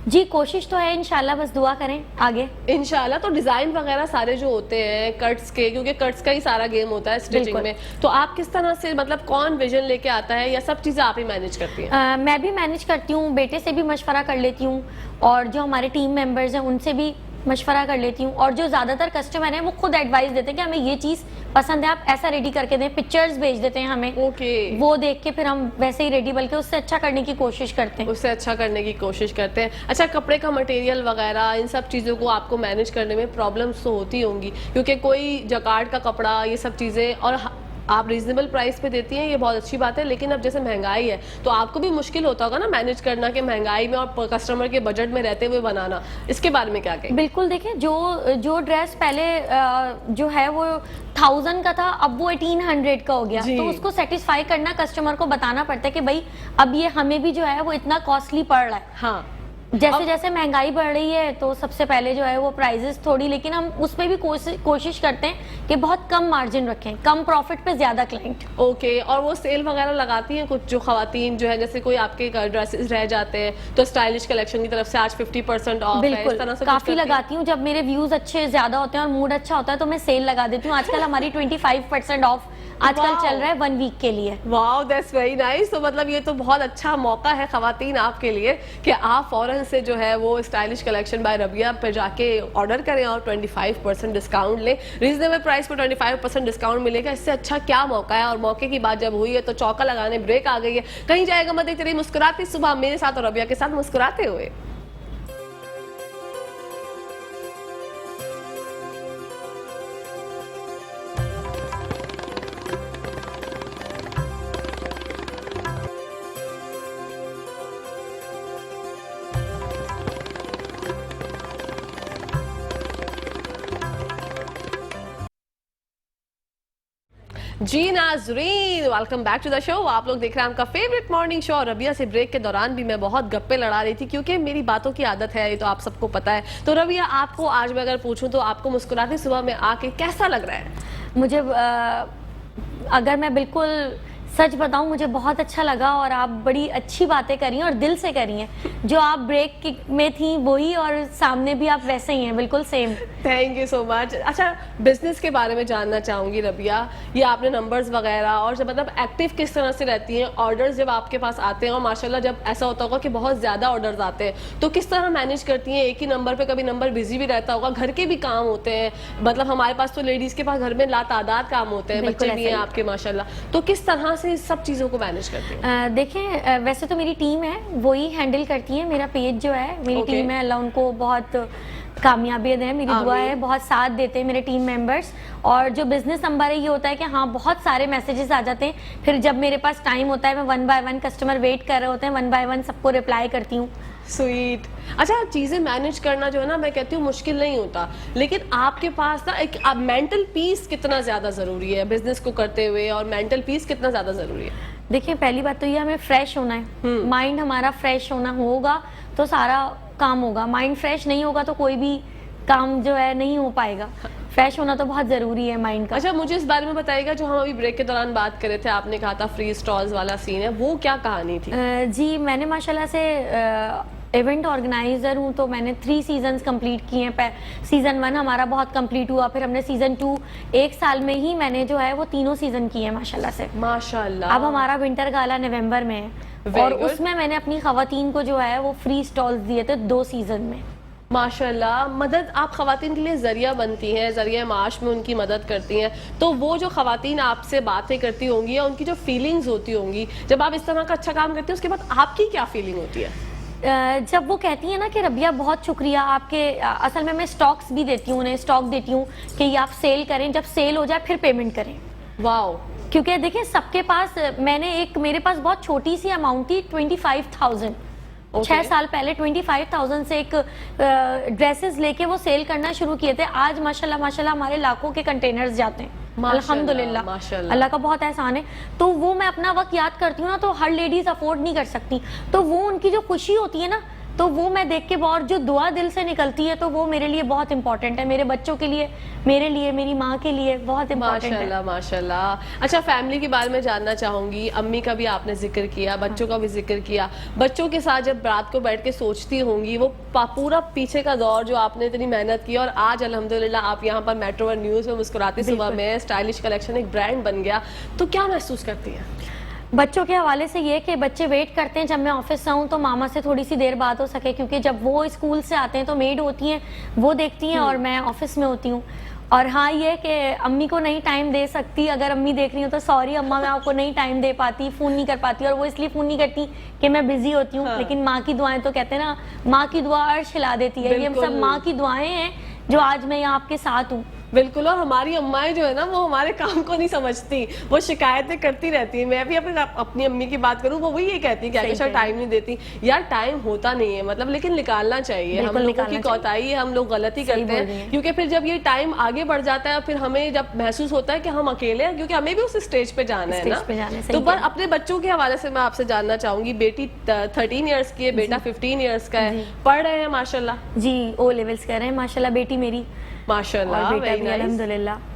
जी कोशिश तो है इंशाल्लाह, बस दुआ करें आगे इंशाल्लाह। तो डिजाइन वगैरह सारे जो होते हैं कट्स के, क्योंकि कट्स का ही सारा गेम होता है स्टिचिंग में, तो आप किस तरह से मतलब कौन विजन लेके आता है या सब चीजें आप ही मैनेज करती हैं? मैं भी मैनेज करती हूँ, बेटे से भी मशवरा कर लेती हूँ और जो हमारे टीम मेंबर्स हैं उनसे भी मशवरा कर लेती हूँ। और जो ज़्यादातर कस्टमर हैं वो खुद एडवाइस देते हैं कि हमें ये चीज़ पसंद है, आप ऐसा रेडी करके दें, पिक्चर्स भेज देते हैं हमें। ओके। वो देख के फिर हम वैसे ही रेडी, बल्कि उससे अच्छा करने की कोशिश करते हैं। उससे अच्छा करने की कोशिश करते हैं। अच्छा कपड़े का मटेरियल वगैरह इन सब चीज़ों को आपको मैनेज करने में प्रॉब्लम्स तो होती होंगी, क्योंकि कोई जकार्ड का कपड़ा ये सब चीज़ें, और आप रीजनेबल प्राइस पे देती हैं, ये बहुत अच्छी बात है, लेकिन अब जैसे महंगाई है तो आपको भी मुश्किल होता होगा ना मैनेज करना कि महंगाई में और कस्टमर के बजट में रहते हुए बनाना। इसके बारे में क्या कहें? बिल्कुल देखिए, जो ड्रेस पहले जो है वो 1000 का था, अब वो 1800 का हो गया। तो उसको सेटिस्फाई करना, कस्टमर को बताना पड़ता है कि भाई अब ये हमें भी जो है वो इतना कॉस्टली पड़ रहा है। हाँ। जैसे जैसे महंगाई बढ़ रही है तो सबसे पहले जो है वो प्राइजेस थोड़ी, लेकिन हम उस पर भी कोशिश करते हैं कि बहुत कम मार्जिन रखें, कम प्रॉफिट पे ज्यादा क्लाइंट। ओके। और वो सेल वगैरह लगाती हैं कुछ जो खवातीन जो है, जैसे कोई आपके ड्रेसेस रह जाते हैं तो स्टाइलिश कलेक्शन की तरफ से आज 50% ऑफ है, इस तरह से काफी लगाती हूँ। जब मेरे व्यूज अच्छे ज्यादा होते हैं और मूड अच्छा होता है तो मैं सेल लगा देती हूँ। आजकल हमारी 25% ऑफ आजकल चल रहा है 1 वीक के लिए। Wow that's very nice. तो मतलब ये तो बहुत अच्छा मौका है खवातीन आपके लिए कि आप फौरन से जो है वो स्टाइलिश कलेक्शन बाय रबिया पे जाके ऑर्डर करें और 25% डिस्काउंट लें। रीजनेबल प्राइस पर 25% डिस्काउंट मिलेगा, इससे अच्छा क्या मौका है। और मौके की बात जब हुई है तो चौका लगाने ब्रेक आ गई है। कहीं जाएगा मत तेरी मुस्कुराती सुबह मेरे साथ और रबिया के साथ मुस्कुराते हुए। जी नाजरीन, welcome back to the show. आप लोग देख रहे हैं आपका फेवरेट मॉर्निंग शो। रबिया से ब्रेक के दौरान भी मैं बहुत गप्पे लड़ा रही थी क्योंकि मेरी बातों की आदत है, ये तो आप सबको पता है। तो रबिया आपको आज मैं अगर पूछूं तो आपको मुस्कुराती सुबह में आके कैसा लग रहा है? मुझे अगर मैं बिल्कुल सच बताऊं, मुझे बहुत अच्छा लगा और आप बड़ी अच्छी बातें करी हैं और दिल से करी हैं। जो आप ब्रेक में थी वही और सामने भी आप वैसे ही हैं, बिल्कुल same. Thank you so much. अच्छा बिजनेस के बारे में जानना चाहूंगी रबिया, ये आपने नंबर्स वगैरह और जब मतलब एक्टिव किस तरह से रहती हैं, ऑर्डर्स जब आपके पास आते हैं और माशाल्लाह जब ऐसा होता होगा कि बहुत ज़्यादा ऑर्डर्स आते हैं तो किस तरह मैनेज करती हैं? एक ही नंबर पर कभी नंबर बिजी भी रहता होगा, घर के भी काम होते हैं, मतलब हमारे पास तो लेडीज़ के पास घर में लातादाद काम होते हैं, बच्चे भी हैं आपके माशाल्लाह, तो किस तरह से सब चीज़ों को मैनेज करती हैं? देखें वैसे तो मेरी टीम है, वही हैंडल करती है। मेरा पेज जो है मेरी टीम है, अल्लाह उनको बहुत कामयाबी दें, मेरी दुआ आमीन। है, बहुत साथ देते हैं मेरे टीम मेंबर्स। और जो बिजनेस नंबर है ये होता है कि हाँ बहुत सारे मैसेजेस आ जाते हैं, फिर जब मेरे पास टाइम होता है मैं 1 बाय 1 कस्टमर वेट कर रहे होते हैं, 1 बाय 1 सबको रिप्लाई करती हूँ। स्वीट। अच्छा, चीजें मैनेज करना जो है ना, मैं कहती हूँ मुश्किल नहीं होता, लेकिन आपके पास ना एक मेंटल पीस कितना ज्यादा जरूरी है बिजनेस को करते हुए, और मेंटल पीस कितना ज्यादा जरूरी है? देखिए पहली बात तो ये हमें फ्रेश होना है, माइंड हमारा फ्रेश होना होगा तो सारा काम होगा। माइंड फ्रेश नहीं होगा तो कोई भी काम जो है नहीं हो पाएगा। फ्रेश होना तो बहुत जरूरी है माइंड का। अच्छा, मुझे इस बारे में बताइएगा, जो हम अभी ब्रेक के दौरान बात कर रहे थे, आपने कहा था फ्री स्टॉल्स वाला सीन है, वो क्या कहानी थी? जी मैंने माशाल्लाह से इवेंट ऑर्गेनाइजर हूँ, तो मैंने 3 सीजन्स कंप्लीट किए हैं। सीजन 1 हमारा बहुत कंप्लीट हुआ, फिर हमने सीजन 2 1 साल में ही मैंने जो है वो तीनों सीजन किए हैं माशाल्लाह से। माशाल्लाह। अब हमारा विंटर गाला नवंबर में है Very और good. उसमें मैंने अपनी खवातीन को जो है वो फ्री स्टॉल्स दिए थे 2 सीजन में। माशाल्लाह। मदद, आप खवातीन के लिए जरिया बनती हैं, जरिया माश में उनकी मदद करती हैं, तो वो जो खवातीन आपसे बातें करती होंगी या उनकी जो फीलिंग्स होती होंगी जब आप इस तरह का अच्छा काम करती हैं, उसके बाद आपकी क्या फीलिंग होती है? जब वो कहती है ना कि रबिया बहुत शुक्रिया आपके, असल में मैं स्टॉक्स भी देती हूँ उन्हें, स्टॉक देती हूँ कि ये आप सेल करें, जब सेल हो जाए फिर पेमेंट करें। वाओ। क्योंकि देखिए सबके पास, मेरे पास बहुत छोटी सी अमाउंट थी 25,000। 6 साल पहले 25,000 से एक ड्रेसेस लेके वो सेल करना शुरू किए थे। आज माशाल्लाह माशाल्लाह हमारे लाखों के कंटेनर्स जाते हैं, अल्हम्दुलिल्लाह, माशाल्लाह। अल्लाह का बहुत एहसान है। तो वो मैं अपना वक्त याद करती हूँ ना, तो हर लेडीज अफोर्ड नहीं कर सकती, तो वो उनकी जो खुशी होती है ना, तो वो मैं देख के बहुत, जो दुआ दिल से निकलती है, तो वो मेरे लिए बहुत इंपॉर्टेंट है, मेरे बच्चों के लिए, मेरे लिए, मेरी माँ के लिए बहुत इंपॉर्टेंट है। माशाल्लाह माशाल्लाह। अच्छा, फैमिली के बारे में जानना चाहूंगी। अम्मी का भी आपने जिक्र किया, बच्चों का भी जिक्र किया। बच्चों के साथ जब रात को बैठ के सोचती होंगी, वो पूरा पीछे का दौर जो आपने इतनी मेहनत की, और आज अल्हम्दुलिल्लाह आप यहाँ पर मेट्रो वन न्यूज़ में मुस्कुराती सुबह में स्टाइलिश कलेक्शन एक ब्रांड बन गया, तो क्या महसूस करती है? बच्चों के हवाले से ये कि बच्चे वेट करते हैं जब मैं ऑफिस आऊँ तो मामा से थोड़ी सी देर बात हो सके, क्योंकि जब वो स्कूल से आते हैं तो मेड होती हैं, वो देखती हैं और मैं ऑफिस में होती हूँ। और हाँ ये कि अम्मी को नहीं टाइम दे सकती, अगर अम्मी देख रही हूँ तो सॉरी अम्मा, मैं आपको नहीं टाइम दे पाती, फ़ोन नहीं कर पाती, और वो इसलिए फ़ोन नहीं करती कि मैं बिजी होती हूँ। लेकिन माँ की दुआएं, तो कहते हैं ना, माँ की दुआ अर्श हिला देती है, ये सब माँ की दुआएं हैं जो आज मैं यहाँ आपके साथ हूँ। बिल्कुल। और हमारी अम्माएं जो है ना, वो हमारे काम को नहीं समझती, वो शिकायतें करती रहती है। मैं भी अपनी अम्मी की बात करूँ, वो वही ये कहती है कि आयशा टाइम नहीं देती। यार टाइम होता नहीं है, मतलब, लेकिन निकालना चाहिए। हम लोगों की कोताही है, हम लोग गलती करते हैं, क्योंकि फिर जब ये टाइम आगे बढ़ जाता है, फिर हमें जब महसूस होता है कि हम अकेले हैं, क्योंकि हमें भी उस स्टेज पे जाना है ना। तो पर अपने बच्चों के हवाले से मैं आपसे जानना चाहूंगी। बेटी 13 ईयर्स की है, बेटा 15 ईयर्स का है, पढ़ रहे हैं माशाल्लाह? जी, O लेवल्स कर रहे हैं माशाल्लाह, बेटी मेरी माशाल्लाह, और बेटा भी अल्हम्दुलिल्लाह।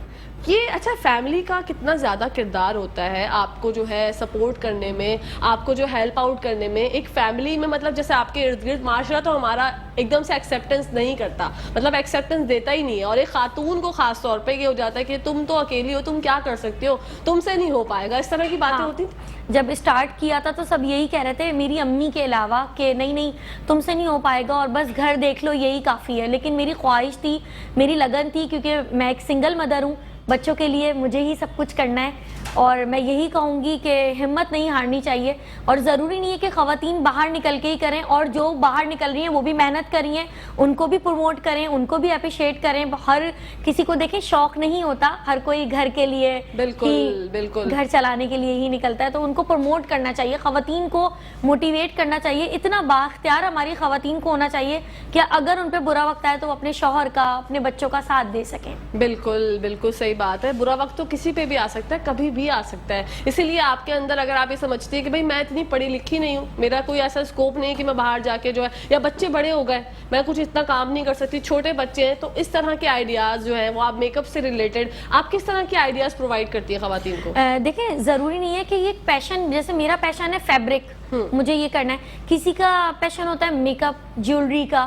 ये अच्छा, फैमिली का कितना ज़्यादा किरदार होता है आपको जो है सपोर्ट करने में, आपको जो हेल्प आउट करने में? एक फैमिली में, मतलब जैसे आपके इर्द गिर्द माशरा तो हमारा एकदम से एक्सेप्टेंस नहीं करता, मतलब एक्सेप्टेंस देता ही नहीं है, और एक खातून को खास तौर पे ये हो जाता है कि तुम तो अकेली हो, तुम क्या कर सकते हो, तुमसे नहीं हो पाएगा, इस तरह की बातें होती थी? जब स्टार्ट किया था तो सब यही कह रहे थे, मेरी अम्मी के अलावा, कि नहीं नहीं तुमसे नहीं हो पाएगा और बस घर देख लो यही काफ़ी है। लेकिन मेरी ख्वाहिश थी, मेरी लगन थी, क्योंकि मैं एक सिंगल मदर हूँ, बच्चों के लिए मुझे ही सब कुछ करना है। और मैं यही कहूँगी कि हिम्मत नहीं हारनी चाहिए, और ज़रूरी नहीं है कि ख़वातीन बाहर निकल के ही करें, और जो बाहर निकल रही हैं वो भी मेहनत कर रही हैं, उनको भी प्रमोट करें, उनको भी अप्रिशिएट करें। हर किसी को देखें शौक नहीं होता, हर कोई घर के लिए, बिल्कुल घर चलाने के लिए ही निकलता है, तो उनको प्रमोट करना चाहिए, ख़वातीन को मोटिवेट करना चाहिए। इतना बाख्तियार हमारी ख़वातीन को होना चाहिए कि अगर उन पर बुरा वक्त आए तो अपने शौहर का, अपने बच्चों का साथ दे सकें। बिल्कुल बिल्कुल सही बात है। बुरा वक्त तो किसी पे भी आ सकता है, कभी भी आ सकता है। इसीलिए आपके अंदर, अगर आप ये समझती है कि भाई मैं इतनी पढ़ी लिखी नहीं हूँ, मेरा कोई ऐसा स्कोप नहीं है कि मैं बाहर जाके जो है, या बच्चे बड़े हो गए, मैं कुछ इतना काम नहीं कर सकती, छोटे बच्चे हैं, तो इस तरह के आइडियाज जो है वो आप मेकअप से रिलेटेड आप किस तरह के आइडियाज प्रोवाइड करती है खवातीन को? देखिए जरूरी नहीं है कि ये पैशन, जैसे मेरा पैशन है फैब्रिक, मुझे ये करना है, किसी का पैशन होता है मेकअप, ज्वेलरी का,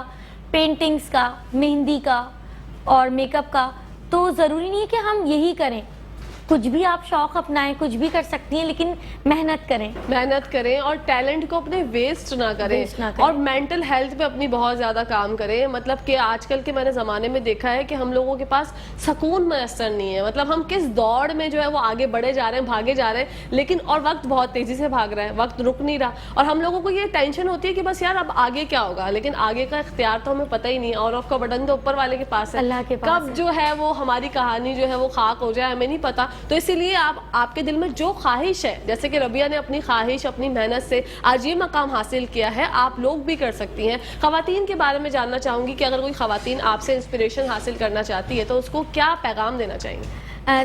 पेंटिंग्स का, मेहंदी का और मेकअप का, तो ज़रूरी नहीं है कि हम यही करें। कुछ भी आप शौक अपनाएं, कुछ भी कर सकती हैं, लेकिन मेहनत करें और टैलेंट को अपने वेस्ट ना करें और मेंटल हेल्थ पे अपनी बहुत ज्यादा काम करें। मतलब कि आजकल के मैंने जमाने में देखा है कि हम लोगों के पास सुकून मैसर नहीं है। मतलब हम किस दौड़ में जो है वो आगे बढ़े जा रहे हैं, भागे जा रहे हैं, लेकिन और वक्त बहुत तेजी से भाग रहा है, वक्त रुक नहीं रहा और हम लोगों को ये टेंशन होती है कि बस यार अब आगे क्या होगा, लेकिन आगे का इख्तियार तो हमें पता ही नहीं है। और ऑफ का बटन तो ऊपर वाले के पास है, अल्लाह के पास कब जो है वो हमारी कहानी जो है वो खाक हो जाए हमें नहीं पता। तो इसीलिए आपके दिल में जो ख्वाहिश है, जैसे कि रबिया ने अपनी ख्वाहिश अपनी मेहनत से आज ये मकाम हासिल किया है, आप लोग भी कर सकती हैं। खवातीन के बारे में जानना चाहूंगी कि अगर कोई खवातीन आपसे इंस्पिरेशन हासिल करना चाहती है तो उसको क्या पैगाम देना चाहेंगे?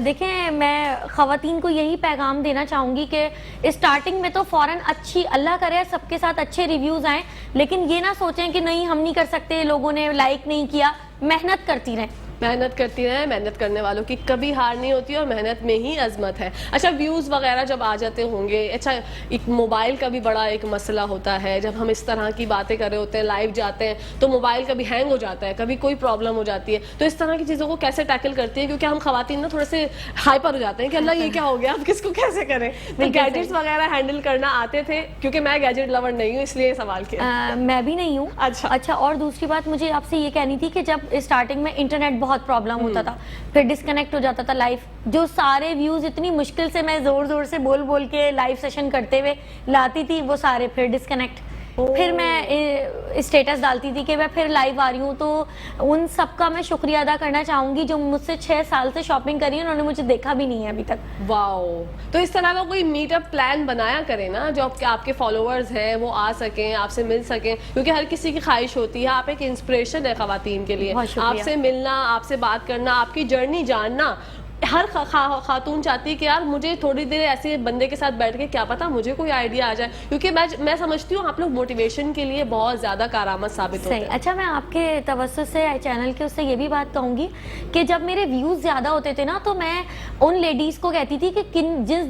देखें, मैं खवातीन को यही पैगाम देना चाहूँगी कि स्टार्टिंग में तो फ़ौरन अच्छी, अल्लाह करे सबके साथ अच्छे रिव्यूज़ आएँ, लेकिन ये ना सोचें कि नहीं हम नहीं कर सकते, लोगों ने लाइक नहीं किया। मेहनत करती रहें, मेहनत करने वालों की कभी हार नहीं होती और मेहनत में ही अजमत है। अच्छा, व्यूज़ वगैरह जब आ जाते होंगे, अच्छा एक मोबाइल का भी बड़ा एक मसला होता है। जब हम इस तरह की बातें कर रहे होते हैं, लाइव जाते हैं, तो मोबाइल कभी हैंग हो जाता है, कभी कोई प्रॉब्लम हो जाती है, तो इस तरह की चीज़ों को कैसे टैकल करती हैं? क्योंकि हम खवातीन ना थोड़े से हाइपर हो जाते हैं कि अल्लाह ये क्या हो गया, अब किसको कैसे करें। तो गैजेट्स वगैरह हैंडल करना आते थे? क्योंकि मैं गैजेट लवर नहीं हूँ, इसलिए ये सवाल किया। मैं भी नहीं हूँ। अच्छा, और दूसरी बात मुझे आपसे ये कहनी थी कि जब स्टार्टिंग में इंटरनेट बहुत प्रॉब्लम होता था, फिर डिस्कनेक्ट हो जाता था लाइव, जो सारे व्यूज इतनी मुश्किल से मैं जोर जोर से बोल बोल के लाइव सेशन करते हुए लाती थी, वो सारे फिर डिस्कनेक्ट। फिर मैं स्टेटस डालती थी कि मैं फिर लाइव आ रही हूँ, तो उन सबका मैं शुक्रिया अदा करना चाहूंगी जो मुझसे 6 साल से शॉपिंग करी है, उन्होंने मुझे देखा भी नहीं है अभी तक। वाओ, तो इस तरह का कोई मीटअप प्लान बनाया करें ना, जो आपके फॉलोअर्स हैं वो आ सकें, आपसे मिल सकें, क्योंकि हर किसी की ख्वाहिश होती है। आप एक इंस्पिरेशन है खवातीन के लिए, आपसे मिलना, आपसे बात करना, आपकी जर्नी जानना। हर खातून चाहती है कि यार मुझे थोड़ी देर ऐसे बंदे के साथ बैठ के क्या पता मुझे कोई आइडिया आ जाए, क्योंकि मैं समझती हूँ आप लोग मोटिवेशन के लिए बहुत ज़्यादा कारआमद साबित होते हैं। अच्छा, मैं आपके तवज्जुह से चैनल के उससे ये भी बात कहूँगी कि जब मेरे व्यूज़ ज़्यादा होते थे ना, तो मैं उन लेडीज़ को कहती थी कि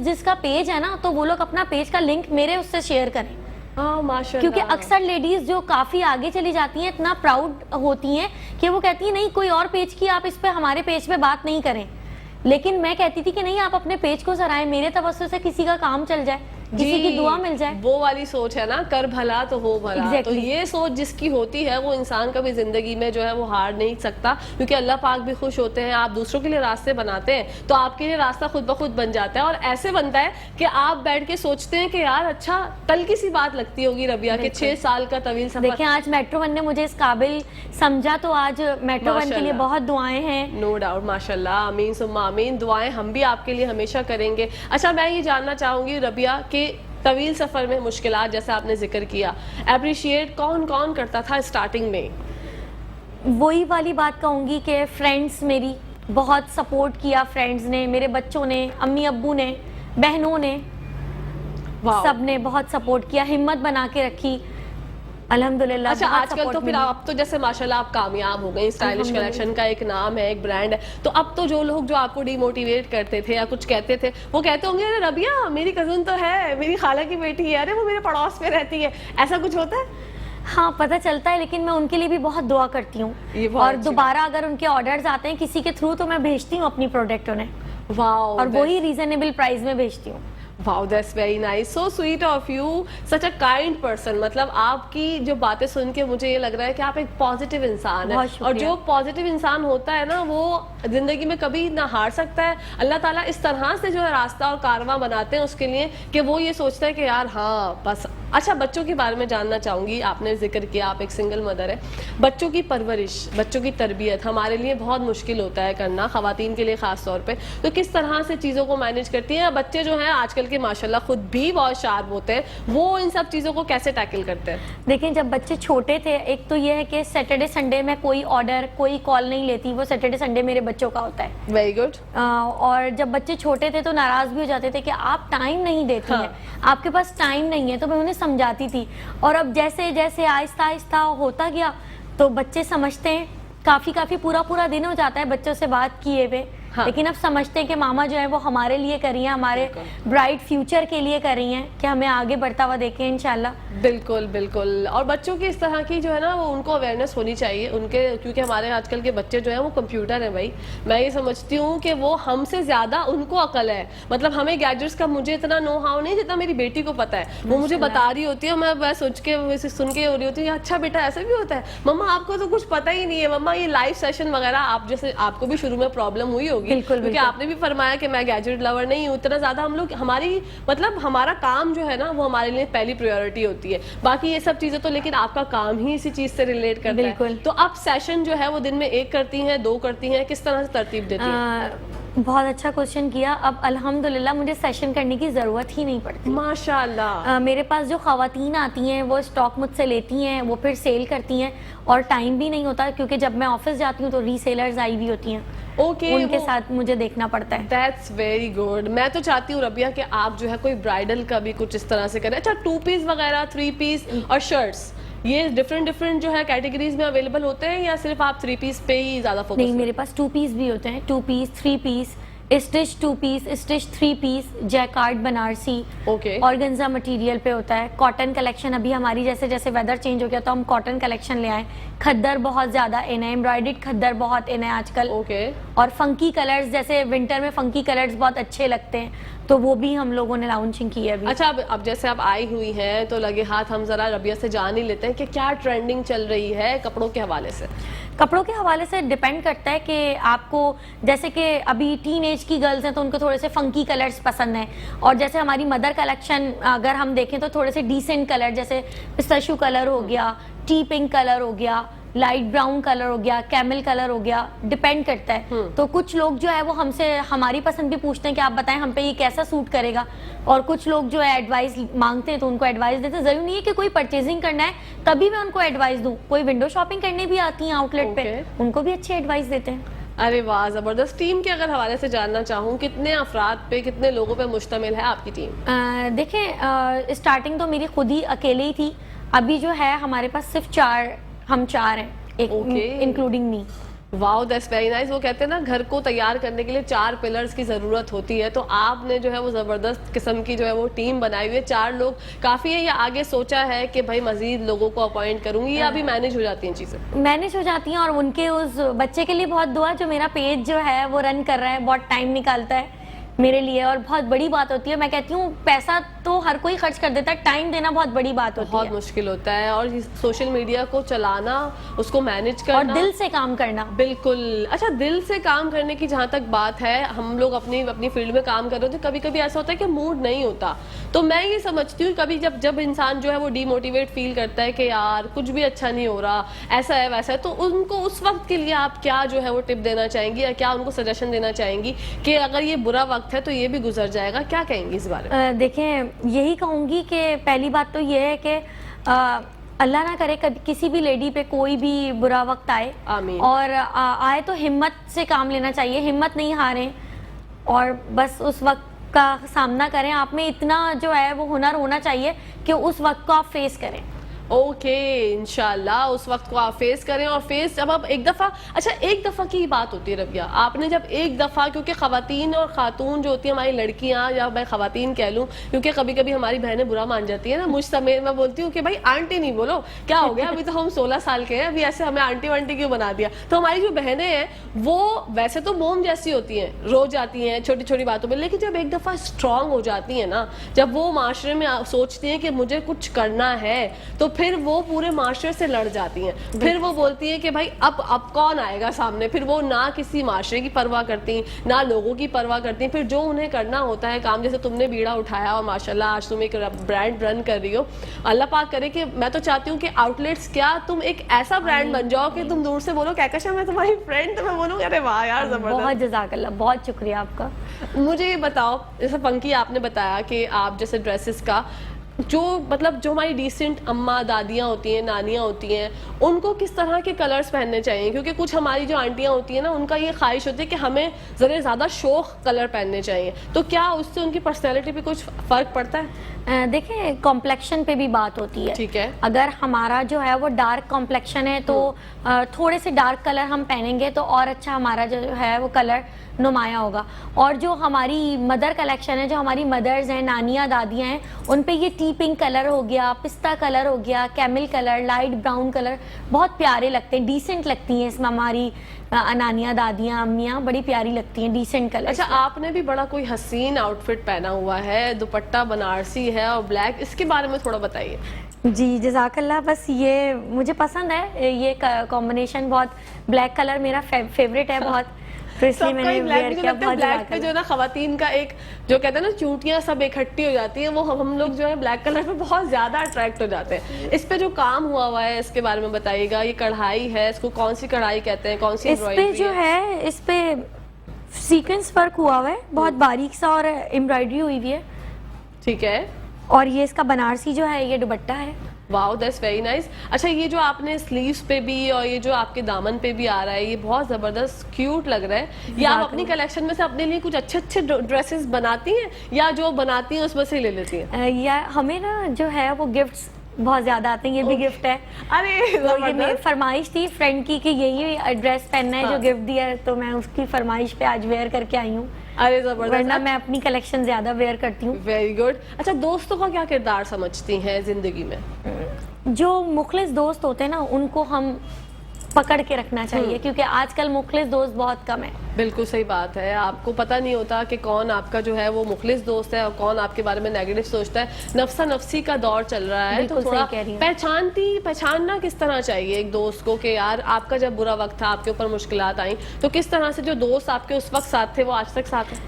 जिसका पेज है ना, तो वो लोग अपना पेज का लिंक मेरे उससे शेयर करें। माशाल्लाह। क्योंकि अक्सर लेडीज जो काफी आगे चली जाती हैं, इतना प्राउड होती हैं कि वो कहती है नहीं कोई और पेज की आप इस पे हमारे पेज पे बात नहीं करें, लेकिन मैं कहती थी कि नहीं आप अपने पेज को सराहें, मेरे तवज्जुह से किसी का काम चल जाए, किसी की दुआ मिल जाए। वो वाली सोच है ना, कर भला तो हो भला। तो ये सोच जिसकी होती है वो इंसान कभी जिंदगी में जो है वो हार नहीं सकता, क्योंकि अल्लाह पाक भी खुश होते हैं। आप दूसरों के लिए रास्ते बनाते हैं तो आपके लिए रास्ता खुद ब खुद बन जाता है, और ऐसे बनता है कि आप बैठ के सोचते हैं कि यार अच्छा कल की सी बात लगती होगी रबिया के 6 साल का तवील सफर। देखिए आज मेट्रो वन ने मुझे इस काबिल समझा, तो आज मेट्रो वन के लिए बहुत दुआएं हैं। नो डाउट, माशाल्लाह, आमीन सुम्मा आमीन। दुआएं हम भी आपके लिए हमेशा करेंगे। अच्छा, मैं ये जानना चाहूंगी रबिया कि तवील सफ़र में मुश्किलात जैसे आपने जिक्र किया, अप्रिशिएट कौन कौन करता था स्टार्टिंग में? वही वाली बात कहूँगी कि फ्रेंड्स मेरी बहुत सपोर्ट किया, फ्रेंड्स ने, मेरे बच्चों ने, अम्मी अब्बू ने, बहनों ने, सब ने बहुत सपोर्ट किया, हिम्मत बना के रखी अल्हम्दुलिल्लाह। अच्छा, आजकल तो फिर आप तो जैसे माशाल्लाह आप कामयाब हो गए, स्टाइलिश कलेक्शन का एक नाम है, एक ब्रांड है, तो अब तो जो लोग जो आपको डिमोटिवेट करते थे या कुछ कहते थे, वो कहते होंगे अरे रबिया मेरी कज़न तो है, मेरी खाला की बेटी है, अरे वो मेरे पड़ोस में रहती है, ऐसा कुछ होता है? हाँ, पता चलता है, लेकिन मैं उनके लिए भी बहुत दुआ करती हूँ, और दोबारा अगर उनके ऑर्डर्स आते हैं किसी के थ्रू तो मैं भेजती हूँ अपनी प्रोडक्ट उन्हें। वाओ, और वही रीजनेबल प्राइस में भेजती हूँ। Wow, that's very nice, so sweet of you, such a kind person। मतलब आपकी जो बातें सुन के मुझे ये लग रहा है कि आप एक पॉजिटिव इंसान है, और जो पॉजिटिव इंसान होता है ना वो जिंदगी में कभी ना हार सकता है। अल्लाह ताला इस तरह से जो है रास्ता और कारवां बनाते हैं उसके लिए कि वो ये सोचता है कि यार हाँ बस। अच्छा, बच्चों के बारे में जानना चाहूँगी, आपने जिक्र किया आप एक सिंगल मदर है, बच्चों की परवरिश, बच्चों की तरबियत हमारे लिए बहुत मुश्किल होता है करना, खवातीन के लिए ख़ास तौर पे, तो किस तरह से चीज़ों को मैनेज करती हैं? बच्चे जो हैं आजकल के माशाल्लाह खुद भी बहुत शार्प होते हैं, वो इन सब चीज़ों को कैसे टैकल करते हैं? देखिए, जब बच्चे छोटे थे, एक तो ये है कि सैटरडे संडे में कोई ऑर्डर, कोई कॉल नहीं लेती, वो सैटरडे संडे मेरे बच्चों का होता है। Very good. और जब बच्चे छोटे थे तो नाराज़ भी हो जाते थे कि आप टाइम नहीं देती हैं, आपके पास टाइम नहीं है, तो मैं उन्हें समझाती थी। और अब जैसे जैसे आहिस्ता आहिस्ता होता गया तो बच्चे समझते हैं, काफ़ी पूरा दिन हो जाता है बच्चों से बात किए हुए, हाँ। लेकिन अब समझते हैं कि मामा जो है वो हमारे लिए कर रही हैं, हमारे ब्राइट फ्यूचर के लिए कर रही हैं कि हमें आगे बढ़ता हुआ देखें इंशाल्लाह। बिल्कुल बिल्कुल। और बच्चों की इस तरह की जो है ना वो उनको अवेयरनेस होनी चाहिए उनके, क्योंकि हमारे आजकल के बच्चे जो है वो कंप्यूटर है भाई। मैं ये समझती हूँ कि वो हमसे ज्यादा उनको अकल है, मतलब हमें गैजेट्स का मुझे इतना नो हाउ नहीं जितना मेरी बेटी को पता है। वो मुझे बता रही होती है, मैं सोच के वैसे सुन के हो रही होती हूँ, अच्छा बेटा ऐसा भी होता है, मम्मा आपको तो कुछ पता ही नहीं है, मम्मा ये लाइव सेशन वगैरह। आप जैसे आपको भी शुरू में प्रॉब्लम हुई होगी, बिल्कुल, क्योंकि आपने भी फरमाया कि मैं गैजेट लवर नहीं हूँ इतना ज्यादा। हम लोग हमारी मतलब हमारा काम जो है ना वो हमारे लिए पहली प्रायोरिटी होती है, बाकी ये सब चीजें तो, लेकिन आपका काम ही इसी चीज से रिलेट करता है। बिल्कुल। तो आप सेशन जो है वो दिन में 1 करती हैं, 2 करती हैं, किस तरह से तरतीब देती हैं? बहुत अच्छा क्वेश्चन किया। अब अल्हम्दुलिल्लाह मुझे सेशन करने की ज़रूरत ही नहीं पड़ती। माशाल्लाह। मेरे पास जो ख़वातीन आती हैं वो स्टॉक मुझसे लेती हैं, वो फिर सेल करती हैं, और टाइम भी नहीं होता क्योंकि जब मैं ऑफिस जाती हूँ तो रीसेलर्स आई हुई होती हैं। ओके, उनके साथ मुझे देखना पड़ता है। That's very good. मैं तो चाहती हूँ रबिया कि आप जो है कोई ब्राइडल का भी कुछ इस तरह से करें। अच्छा 2 पीस वगैरह, 3 पीस और शर्ट्स, ये डिफरेंट जो है कैटेगरीज में अवेलेबल होते हैं या सिर्फ आप 3 पीस पे ही ज्यादा फोकस? नहीं, मेरे पास 2 पीस भी होते हैं, 2 piece, 3 piece, stitch 2 piece, stitch 3 piece, jacquard Banarasi, okay. Organza material पे होता है। कॉटन कलेक्शन अभी हमारी जैसे जैसे वेदर चेंज हो गया तो हम कॉटन कलेक्शन ले आए। खद्दर बहुत ज्यादा इन है, एम्ब्रॉयडर्ड खद्दर बहुत इन है आजकल। ओके। और फंकी कलर्स, जैसे विंटर में फंकी कलर्स बहुत अच्छे लगते हैं, तो वो भी हम लोगों ने लॉन्चिंग की है अभी। अच्छा, अब जैसे आप आई हुई हैं तो लगे हाथ हम जरा रबिया से जान ही लेते हैं कि क्या ट्रेंडिंग चल रही है कपड़ों के हवाले से। कपड़ों के हवाले से डिपेंड करता है कि आपको, जैसे कि अभी टीन एज की गर्ल्स हैं तो उनको थोड़े से फंकी कलर्स पसंद हैं, और जैसे हमारी मदर कलेक्शन अगर हम देखें तो थोड़े से डिसेंट कलर, जैसे पिस्ताशियो कलर हो गया, टी पिंक कलर हो गया, लाइट ब्राउन कलर हो गया, कैमल कलर हो गया, डिपेंड करता है। तो कुछ लोग जो है वो हमसे हमारी पसंद भी पूछते हैं कि आप बताएं हम पे ये कैसा सूट करेगा, और कुछ लोग जो है एडवाइस मांगते हैं तो उनको एडवाइस देते हैं। जरूरी नहीं है कि कोई परचेजिंग करना है तभी मैं उनको एडवाइस दूं, कोई विंडो शॉपिंग करने भी आती हैं आउटलेट पे, उनको भी अच्छी एडवाइस देते हैं। अरे वाह, जबरदस्त। टीम के अगर हवाले से जानना चाहूँ, कितने अफराद पे, कितने लोगों पे मुश्तमिल है आपकी टीम? देखें, स्टार्टिंग तो मेरी खुद ही अकेले ही थी, अभी जो है हमारे पास सिर्फ 4 हैं, including me. Wow, that's very nice. वो कहते हैं ना घर को तैयार करने के लिए 4 पिलर्स की जरूरत होती है, तो आपने जो है वो जबरदस्त किस्म की जो है वो टीम बनाई हुई है। 4 लोग काफी है या आगे सोचा है कि भाई मजीद लोगों को अपॉइंट करूंगी, या अभी मैनेज हो जाती हैं चीजें? मैनेज हो जाती हैं, और उनके उस बच्चे के लिए बहुत दुआ, जो मेरा पेज जो है वो रन कर रहा है, बहुत टाइम निकालता है मेरे लिए, और बहुत बड़ी बात होती है। मैं कहती हूँ पैसा तो हर कोई खर्च कर देता है, टाइम देना बहुत बड़ी बात होती है, बहुत मुश्किल होता है। और सोशल मीडिया को चलाना, उसको मैनेज करना, और दिल से काम करना। बिल्कुल। अच्छा, दिल से काम करने की जहाँ तक बात है, हम लोग अपनी फील्ड में काम कर रहे होते, कभी कभी ऐसा होता है कि मूड नहीं होता, तो मैं ये समझती हूँ कभी जब इंसान जो है वो डीमोटिवेट फील करता है कि यार कुछ भी अच्छा नहीं हो रहा, ऐसा है वैसा है, तो उनको उस वक्त के लिए आप क्या जो है वो टिप देना चाहेंगी या क्या उनको सजेशन देना चाहेंगी कि अगर ये बुरा वक्त है तो ये भी गुजर जाएगा, क्या कहेंगी इस बारे में? देखें, यही कहूँगी कि पहली बात तो ये है कि अल्लाह ना करे कभी किसी भी लेडी पे कोई भी बुरा वक्त आए, आमीन। और आए तो हिम्मत से काम लेना चाहिए, हिम्मत नहीं हारें, और बस उस वक्त का सामना करें। आप में इतना जो है वो हुनर होना चाहिए कि उस वक्त को आप फेस करें। ओके, इंशाल्लाह उस वक्त को आप फेस करें। और फेस जब आप एक दफ़ा, अच्छा एक दफ़ा की बात होती है रबिया, आपने जब एक दफ़ा, क्योंकि ख़वातीन और ख़ातून जो होती है हमारी लड़कियां, या मैं ख़वातीन कह लूँ क्योंकि कभी कभी हमारी बहनें बुरा मान जाती है ना, मुझ समेत मैं बोलती हूँ कि भाई आंटी नहीं बोलो, क्या हो गया, अभी तो हम 16 साल के हैं, अभी ऐसे हमें आंटी वांटी क्यों बना दिया। तो हमारी जो बहनें हैं वो वैसे तो मोम जैसी होती हैं, रो जाती हैं छोटी छोटी बातों पर, लेकिन जब एक दफ़ा स्ट्रांग हो जाती हैं ना, जब वो माशरे में सोचती हैं कि मुझे कुछ करना है, तो फिर वो पूरे माशरे से लड़ जाती हैं। फिर वो बोलती हैं कि भाई अब कौन आएगा सामने, फिर वो ना किसी माशरे की परवाह करती, ना लोगों की परवाह करती, फिर जो उन्हें करना होता है काम, जैसे तुमने बीड़ा उठाया और माशाल्लाह आज तुम एक ब्रांड रन कर रही हो। अल्लाह पाक करे कि मैं तो चाहती हूँ कि आउटलेट्स क्या तुम एक ऐसा ब्रांड बन जाओ कि तुम दूर से बोलो कहकशा मैं तुम्हारी फ्रेंड, तो मैं बोलूँ अरे वाह यार जबरदस्त, बहुत जज़ाकल्लाह, बहुत शुक्रिया आपका। मुझे ये बताओ, जैसे फंकी आपने बताया कि आप जैसे ड्रेसेस का जो मतलब जो हमारी डिसेंट अम्मा दादियाँ होती हैं, नानियाँ होती हैं, उनको किस तरह के कलर्स पहनने चाहिए? क्योंकि कुछ हमारी जो आंटियाँ होती हैं ना, उनका ये ख्वाहिश होती है कि हमें ज़रा ज़्यादा शौक कलर पहनने चाहिए, तो क्या उससे उनकी पर्सनैलिटी पे कुछ फ़र्क पड़ता है? देखिए कॉम्प्लेक्शन पे भी बात होती है। ठीक है। अगर हमारा जो है वो डार्क कॉम्प्लेक्शन है तो थोड़े से डार्क कलर हम पहनेंगे तो और अच्छा हमारा जो है वो कलर नुमाया होगा। और जो हमारी मदर कलेक्शन है, जो हमारी मदर्स हैं, नानियाँ दादियाँ हैं, उन पे ये टी पिंक कलर हो गया, पिस्ता कलर हो गया, camel colour, light brown colour बहुत प्यारे लगते हैं, डिसेंट लगती हैं। इसमें हमारी नानियाँ दादियाँ अम्मियाँ बड़ी प्यारी लगती हैं, डिसेंट कलर। अच्छा, आपने भी बड़ा कोई हसीन आउटफिट पहना हुआ है, दुपट्टा बनारसी है और ब्लैक, इसके बारे में थोड़ा बताइए। जी जज़ाकल्लाह। बस ये मुझे पसंद है, ये कॉम्बिनेशन बहुत, ब्लैक कलर मेरा फेवरेट है बहुत, तो इसलिए मैंने वेयर किया। बहुत ब्लैक पे जो है ना खवातीन का एक जो कहते हैं ना चूटियां सब इकट्ठी हो जाती हैं, वो हम लोग जो है ब्लैक कलर पे बहुत ज्यादा अट्रैक्ट हो जाते हैं। इस पे जो काम हुआ है इसके बारे में बताइएगा। ये कढ़ाई है, इसको कौन सी कढ़ाई कहते हैं, कौन सी इस पे जो है, इस पे सीक्वेंस वर्क हुआ हुआ है बहुत बारीक सा और एम्ब्रॉयडरी हुई हुई है। ठीक है। और ये इसका बनारसी जो है ये दुपट्टा है। Wow, that's very nice. अच्छा, ये जो आपने स्लीव्स पे भी और ये जो आपके दामन पे भी आ रहा है, ये बहुत जबरदस्त क्यूट लग रहा है। या आप अपनी कलेक्शन में से अपने लिए कुछ अच्छे अच्छे ड्रेसेस बनाती हैं या जो बनाती हैं उसमें से ही ले लेती हैं? या हमें ना जो है वो गिफ्ट्स बहुत ज्यादा आते हैं, ये भी गिफ्ट है। अरे तो ये मेरी फरमाइश थी फ्रेंड की कि यही ड्रेस पहनना है, जो गिफ्ट दिया है, तो मैं उसकी फरमाइश पे आज वेयर करके आई हूँ। अरे जबरदस्त। वरना मैं अपनी कलेक्शन ज्यादा वेयर करती हूँ। Very good. अच्छा, दोस्तों का क्या किरदार समझती हैं जिंदगी में? जो मुखलिस दोस्त होते हैं ना, उनको हम पकड़ के रखना चाहिए, क्योंकि आजकल मुखलिस दोस्त बहुत कम है। बिल्कुल सही बात है। आपको पता नहीं होता कि कौन आपका जो है वो मुखलिस दोस्त है और कौन आपके बारे में नेगेटिव सोचता है। नफ्सा नफ्सी का दौर चल रहा है, तो थोड़ा पहचानना किस तरह चाहिए एक दोस्त को कि यार आपका जब बुरा वक्त था, आपके ऊपर मुश्किलात आई, तो किस तरह से जो दोस्त आपके उस वक्त साथ थे वो आज तक साथ है?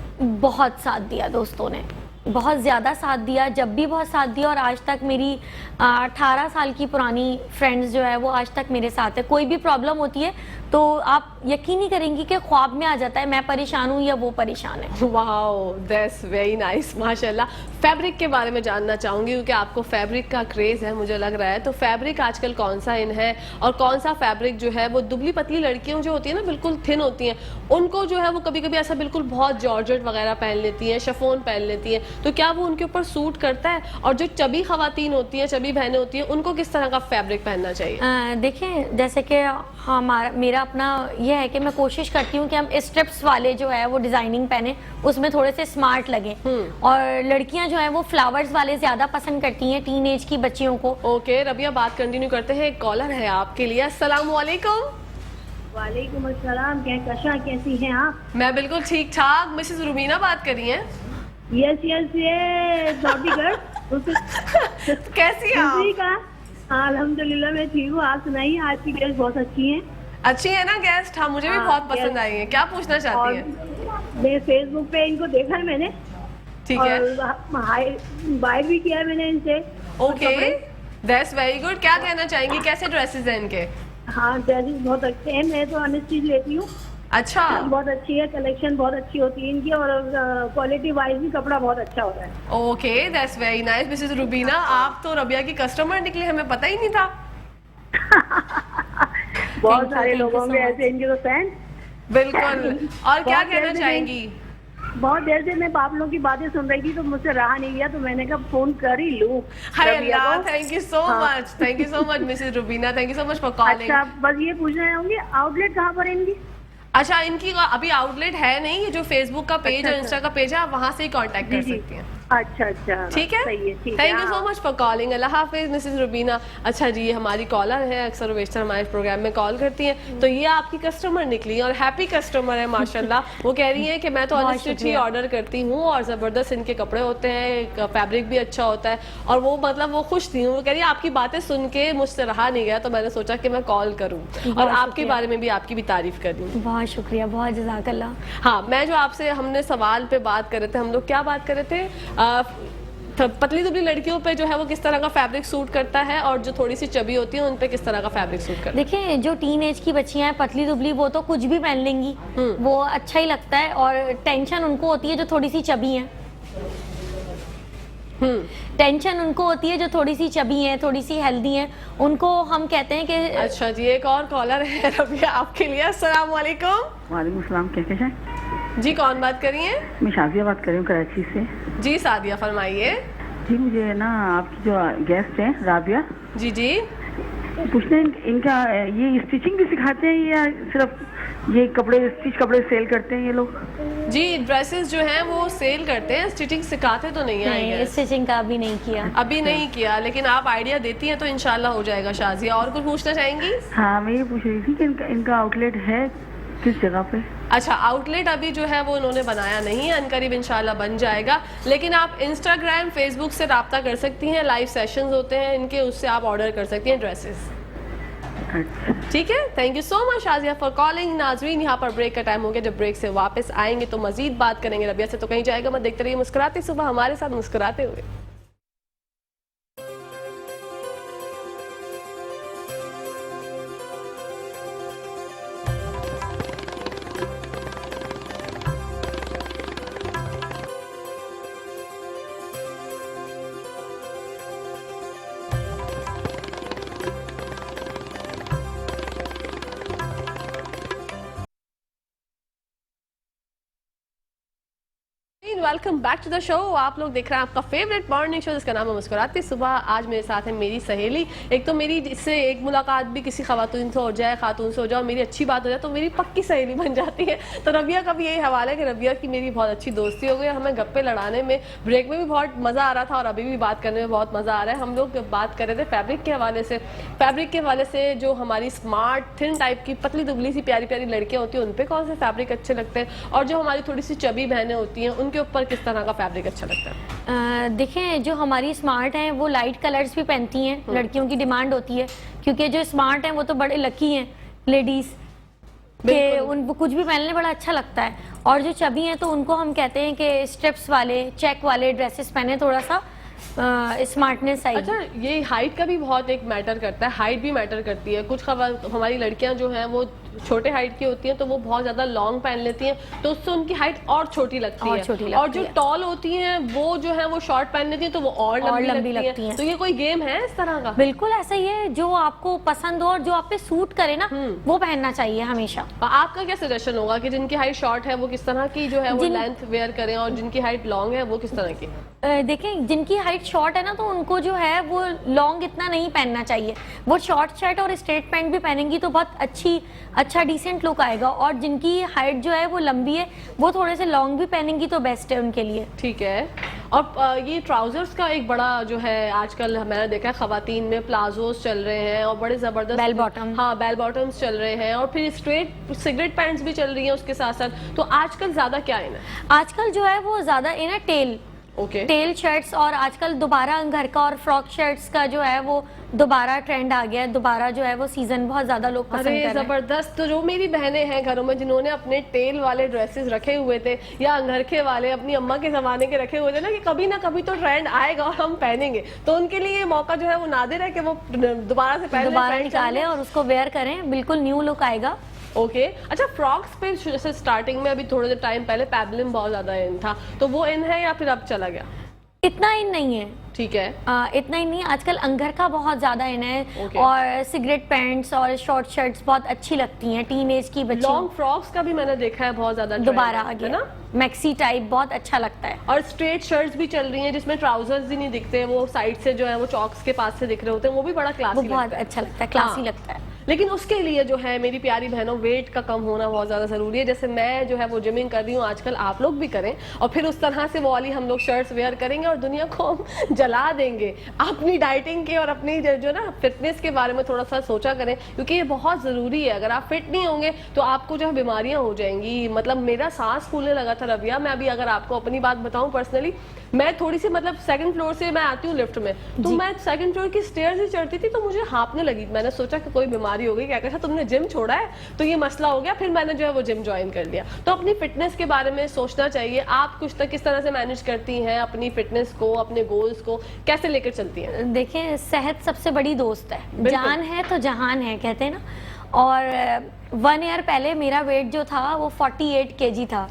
बहुत साथ दिया दोस्तों ने, बहुत ज़्यादा साथ दिया, जब भी बहुत साथ दिया। और आज तक मेरी 18 साल की पुरानी फ्रेंड्स जो है वो आज तक मेरे साथ है। कोई भी प्रॉब्लम होती है तो आप यकीन नहीं करेंगी कि ख्वाब में आ जाता है मैं परेशान हूँ या वो परेशान है। वाओ, दैट्स वेरी नाइस, माशाल्लाह। फैब्रिक के बारे में जानना चाहूंगी क्योंकि आपको फैब्रिक का क्रेज है मुझे लग रहा है, तो फैब्रिक आजकल कौन सा इन है और कौन सा फैब्रिक जो है वो दुबली पतली लड़कियां जो होती है ना, बिल्कुल थिन होती हैं, उनको जो है वो कभी कभी ऐसा बिल्कुल बहुत जॉर्जेट वगैरह पहन लेती हैं, शिफॉन पहन लेती हैं, तो क्या वो उनके ऊपर सूट करता है? और जो चबी खवातीन होती हैं, चबी बहनें होती हैं, उनको किस तरह का फैब्रिक पहनना चाहिए? देखें, जैसे कि मेरा अपना ये है कि मैं कोशिश करती हूँ कि हम स्ट्रिप्स वाले जो है वो डिजाइनिंग पहने, उसमें थोड़े से स्मार्ट लगे। और लड़कियां जो है वो फ्लावर्स वाले ज्यादा पसंद करती हैं, टीन एज की बच्चियों को। ओके रबिया, बात कंटिन्यू करते हैं। एक कॉलर है आपके लिए। अस्सलाम वालेकुम। वालेकुम अस्सलाम। कैसी हैं आप? मैं बिल्कुल ठीक ठाक। मिसेस रुबीना बात करी हैं? यस यस, ये कैसी हैं आप? हाँ अल्हम्दुलिल्लाह मैं ठीक हूँ। आप सुनाइए, आज की गेस्ट बहुत अच्छी हैं। अच्छी है ना गेस्ट? हाँ, मुझे भी बहुत पसंद आई है। क्या पूछना चाहती हैं? मैं फेसबुक पे इनको देखा है मैंने, ठीक है, बाय भी किया है मैंने इनसे। Okay, that's very good. क्या कहना चाहेंगी, कैसे ड्रेसेस हैं इनके? हाँ ड्रेसेस बहुत अच्छे हैं, मैं तो अनेक चीज लेती हूँ। अच्छा, बहुत अच्छी है, कलेक्शन बहुत अच्छी होती है इनकी, और क्वालिटी वाइज भी कपड़ा बहुत अच्छा होता है। Okay, that's very nice. Mrs Rubina, आप तो रबिया की कस्टमर निकले, हमें पता ही नहीं था। बहुत सारे लोगों में ऐसे इनके तो फैन। बिल्कुल। और क्या कहना चाहेंगी? बहुत देर से मैं आप लोगों की बातें सुन रही थी तो मुझसे रहा नहीं गया, तो मैंने कहा फोन कर ही लूं। Hi Allah, thank you so much, thank you so much Mrs Rubina, thank you so much for calling. अच्छा, बस ये पूछना चाहूंगी आउटलेट कहाँ पर है इनकी? अच्छा, इनकी अभी आउटलेट है नहीं, ये जो फेसबुक का पेज और इंस्टा का पेज है, आप वहाँ से ही कांटेक्ट कर सकती हैं। अच्छा अच्छा, ठीक है, thank you so much for calling. Allah Hafiz Mrs Rubina. अच्छा जी, ये हमारी कॉलर है, अक्सर वेस्टर हमारे प्रोग्राम में कॉल करती हैं, तो ये आपकी कस्टमर निकली और हैप्पी कस्टमर है माशाल्लाह। वो कह रही है कि मैं तो अनस्टिच ही ऑर्डर करती हूँ और ज़बरदस्त इनके कपड़े होते हैं, फैब्रिक भी अच्छा होता है, और वो मतलब वो खुश थी। वो कह रही है आपकी बातें सुन के मुझसे रहा नहीं गया, तो मैंने सोचा कि मैं कॉल करूँ और आपके बारे में भी आपकी भी तारीफ कर दूँ। बहुत शुक्रिया, बहुत जज़ाकल्लाह। हाँ, मैं जो आपसे हमने सवाल पे बात कर रहे थे, हम लोग क्या बात कर रहे थे? पतली दुबली लड़कियों पे जो है वो किस तरह का फैब्रिक सूट करता है और जो थोड़ी सी चबी होती है उन पे किस तरह का फैब्रिक सूट करता है? देखिए, जो टीन एज की बच्चियां हैं पतली दुबली, वो तो कुछ भी पहन लेंगी, वो अच्छा ही लगता है। और टेंशन उनको होती है जो थोड़ी सी चबी हैं, टेंशन उनको होती है जो थोड़ी सी चबी हैं, थोड़ी सी हेल्दी हैं, उनको हम कहते हैं कि। अच्छा जी, एक और कॉलर है रबिया आपके लिए। अस्सलाम वालेकुम। वालेकुम सलाम, कैसे हैं जी? कौन बात कर रही हैं? मैं शाजिया बात कर रही हूँ कराची से। जी सादिया, फरमाइए। जी मुझे ना आपकी जो गेस्ट हैं राबिया जी जी। पूछते हैं इनका ये स्टिचिंग भी सिखाते हैं या सिर्फ ये कपड़े सेल करते हैं ये लोग? जी ड्रेसेस जो हैं वो सेल करते हैं, स्टिचिंग सिखाते तो नहीं नहीं, है। स्टिचिंग का अभी नहीं किया। अभी नहीं किया, लेकिन आप आइडिया देती हैं तो इंशाल्लाह हो जाएगा। शाजिया और कुछ पूछना चाहेंगी? हाँ मैं ये पूछ रही थी कि इनका आउटलेट है किस जगह पे? अच्छा, आउटलेट अभी जो है वो उन्होंने बनाया नहीं है, अनकरीब इंशाल्लाह बन जाएगा। लेकिन आप इंस्टाग्राम फेसबुक से रब्ता कर सकती हैं, लाइव सेशंस होते हैं इनके, उससे आप ऑर्डर कर सकती हैं ड्रेसेस। अच्छा ठीक है, thank you so much Aziya for calling. Nazreen यहाँ पर ब्रेक का टाइम हो गया, जब ब्रेक से वापस आएंगे तो मजीद बात करेंगे। रबिया से तो कहीं जाएगा मत, देखते रहिए मुस्कुराती सुबह हमारे साथ मुस्कुराते हुए। Welcome back to the show. आप लोग देख रहे हैं आपका फेवरेट मॉर्निंग शो जिसका नाम है मुस्कुराती सुबह। आज मेरे साथ है मेरी सहेली। एक तो मेरी इससे एक मुलाकात भी किसी खातून से हो जाए, खातून से हो जाए और मेरी अच्छी बात हो जाए तो मेरी पक्की सहेली बन जाती है। तो रबिया का भी यही हवाला है कि रबिया की मेरी बहुत अच्छी दोस्ती हो गई। हमें गप्पे लड़ाने में ब्रेक में भी बहुत मज़ा आ रहा था और अभी भी बात करने में बहुत मज़ा आ रहा है। हम लोग बात कर रहे थे फैब्रिक के हवाले से। फैब्रिक के हवाले से जो हमारी स्मार्ट थिन टाइप की पतली दुबली सी प्यारी प्यारी लड़कियाँ होती हैं उन पर कौन से फैब्रिक अच्छे लगते हैं, और जो हमारी थोड़ी सी चबी बहनें होती हैं उनके ऊपर किस तरह का फैब्रिक अच्छा लगता है? देखें, जो हमारी स्मार्ट हैं वो लाइट कलर्स भी पहनती हैं, लड़कियों की डिमांड होती है, क्योंकि जो स्मार्ट हैं वो तो बड़े लकी हैं लेडीज के, उनको कुछ भी पहनने बड़ा अच्छा लगता है। और जो चबी हैं तो उनको हम कहते हैं कि स्ट्रिप्स वाले चेक वाले ड्रेसेस पहने, थोड़ा सा स्मार्टनेस आई। अच्छा, ये हाइट का भी बहुत एक मैटर करता है, हाइट भी मैटर करती है। कुछ हमारी लड़कियां जो हैं वो छोटे हाइट की होती हैं तो वो बहुत ज्यादा लॉन्ग पहन लेती हैं तो उससे उनकी हाइट और छोटी लगती है। और जो टॉल होती हैं वो जो है वो शॉर्ट पहन लेती हैं तो वो और लंबी लगती हैं। तो ये कोई गेम है इस तरह का? बिल्कुल ऐसा ही है, जो आपको पसंद हो और जो आप पे सूट करे ना वो पहनना चाहिए हमेशा। आपका क्या सजेशन होगा कि जिनकी हाइट शॉर्ट है वो किस तरह की जो है वो लेंथ वेयर करें और जिनकी हाइट लॉन्ग है वो किस तरह की? देखें, जिनकी हाइट शॉर्ट है ना तो उनको जो है वो लॉन्ग इतना नहीं पहनना चाहिए। वो शॉर्ट शर्ट और स्ट्रेट पैंट भी पहनेंगी तो बहुत अच्छा डिसेंट लुक आएगा। और जिनकी हाइट जो है वो लंबी है वो थोड़े से लॉन्ग भी पहनेंगी तो बेस्ट है उनके लिए। ठीक है। और ये ट्राउजर्स का एक बड़ा जो है आजकल मैंने देखा है खवातीन में प्लाजोस चल रहे हैं और बड़े जबरदस्त बेल बॉटम, हाँ बेल बॉटम्स चल रहे हैं और फिर स्ट्रेट सिगरेट पैंट्स भी चल रही हैं उसके साथ साथ। तो आजकल ज्यादा क्या इन है? आजकल जो है वो ज्यादा इन है टेल टेल शर्ट्स, और आजकल दोबारा घर का और फ्रॉक शर्ट्स का जो है वो दोबारा ट्रेंड आ गया है। दोबारा जो है वो सीजन बहुत ज्यादा लोग पसंद कर रहे हैं। जबरदस्त। तो जो मेरी बहनें हैं घरों में जिन्होंने अपने टेल वाले ड्रेसेस रखे हुए थे या अंगरखे वाले अपनी अम्मा के जमाने के रखे हुए थे ना कि ना कभी तो ट्रेंड आएगा और हम पहनेंगे, तो उनके लिए मौका जो है वो नादिर है कि वो दोबारा से दोबारा निकालें और उसको वेयर करें, बिल्कुल न्यू लुक आएगा। ओके। अच्छा, फ्रॉक्स पे जैसे स्टार्टिंग में अभी थोड़े टाइम पहले पेबलम बहुत ज्यादा इन था, तो वो इन है या फिर अब चला गया? इतना इन नहीं है। ठीक है। इतना ही नहीं, आजकल अंगर का बहुत ज्यादा इन है। Okay. और सिगरेट पैंट्स और शॉर्ट शर्ट्स बहुत अच्छी लगती हैं टीनेज की बच्ची। लॉन्ग फ्रॉक्स का भी मैंने देखा है बहुत ज्यादा दोबारा आ गया ना, मैक्सी टाइप बहुत अच्छा लगता है। और स्ट्रेट शर्ट्स भी चल रही हैं जिसमें ट्राउजर्स ही नहीं दिखते, वो साइड से जो है वो चॉक्स के पास से दिख रहे होते हैं, वो भी बड़ा क्लासी बहुत अच्छा लगता है, क्लासी लगता है। लेकिन उसके लिए जो है मेरी प्यारी बहनों वेट का कम होना बहुत ज़्यादा ज़रूरी है। जैसे मैं जो है वो जिमिंग कर रही हूँ आजकल, आप लोग भी करें और फिर उस तरह से वो वाली हम लोग शर्ट्स वेयर करेंगे और दुनिया को हम जला देंगे। अपनी डाइटिंग के और अपनी जो ना फिटनेस के बारे में थोड़ा सा सोचा करें, क्योंकि ये बहुत ज़रूरी है। अगर आप फिट नहीं होंगे तो आपको जो है बीमारियाँ हो जाएंगी। मतलब मेरा सांस फूलने लगा था रबिया, मैं अभी अगर आपको अपनी बात बताऊँ पर्सनली, मैं थोड़ी सी मतलब सेकंड फ्लोर से मैं आती हूँ लिफ्ट में, तो मैं सेकंड फ्लोर की स्टेयर्स ही चढ़ती थी तो मुझे हाँफने लगी। मैंने सोचा कि कोई बीमारी हो गई क्या, कैसा तुमने जिम छोड़ा है तो ये मसला हो गया। फिर मैंने जो है वो जिम ज्वाइन कर लिया। तो अपनी फिटनेस के बारे में सोचना चाहिए। आप किस तरह से मैनेज करती हैं अपनी फिटनेस को, अपने गोल्स को कैसे लेकर चलती हैं? देखिए, सेहत सबसे बड़ी दोस्त है, जान है तो जहान है कहते हैं ना। और 1 ईयर पहले मेरा वेट जो था वो 48 kg था।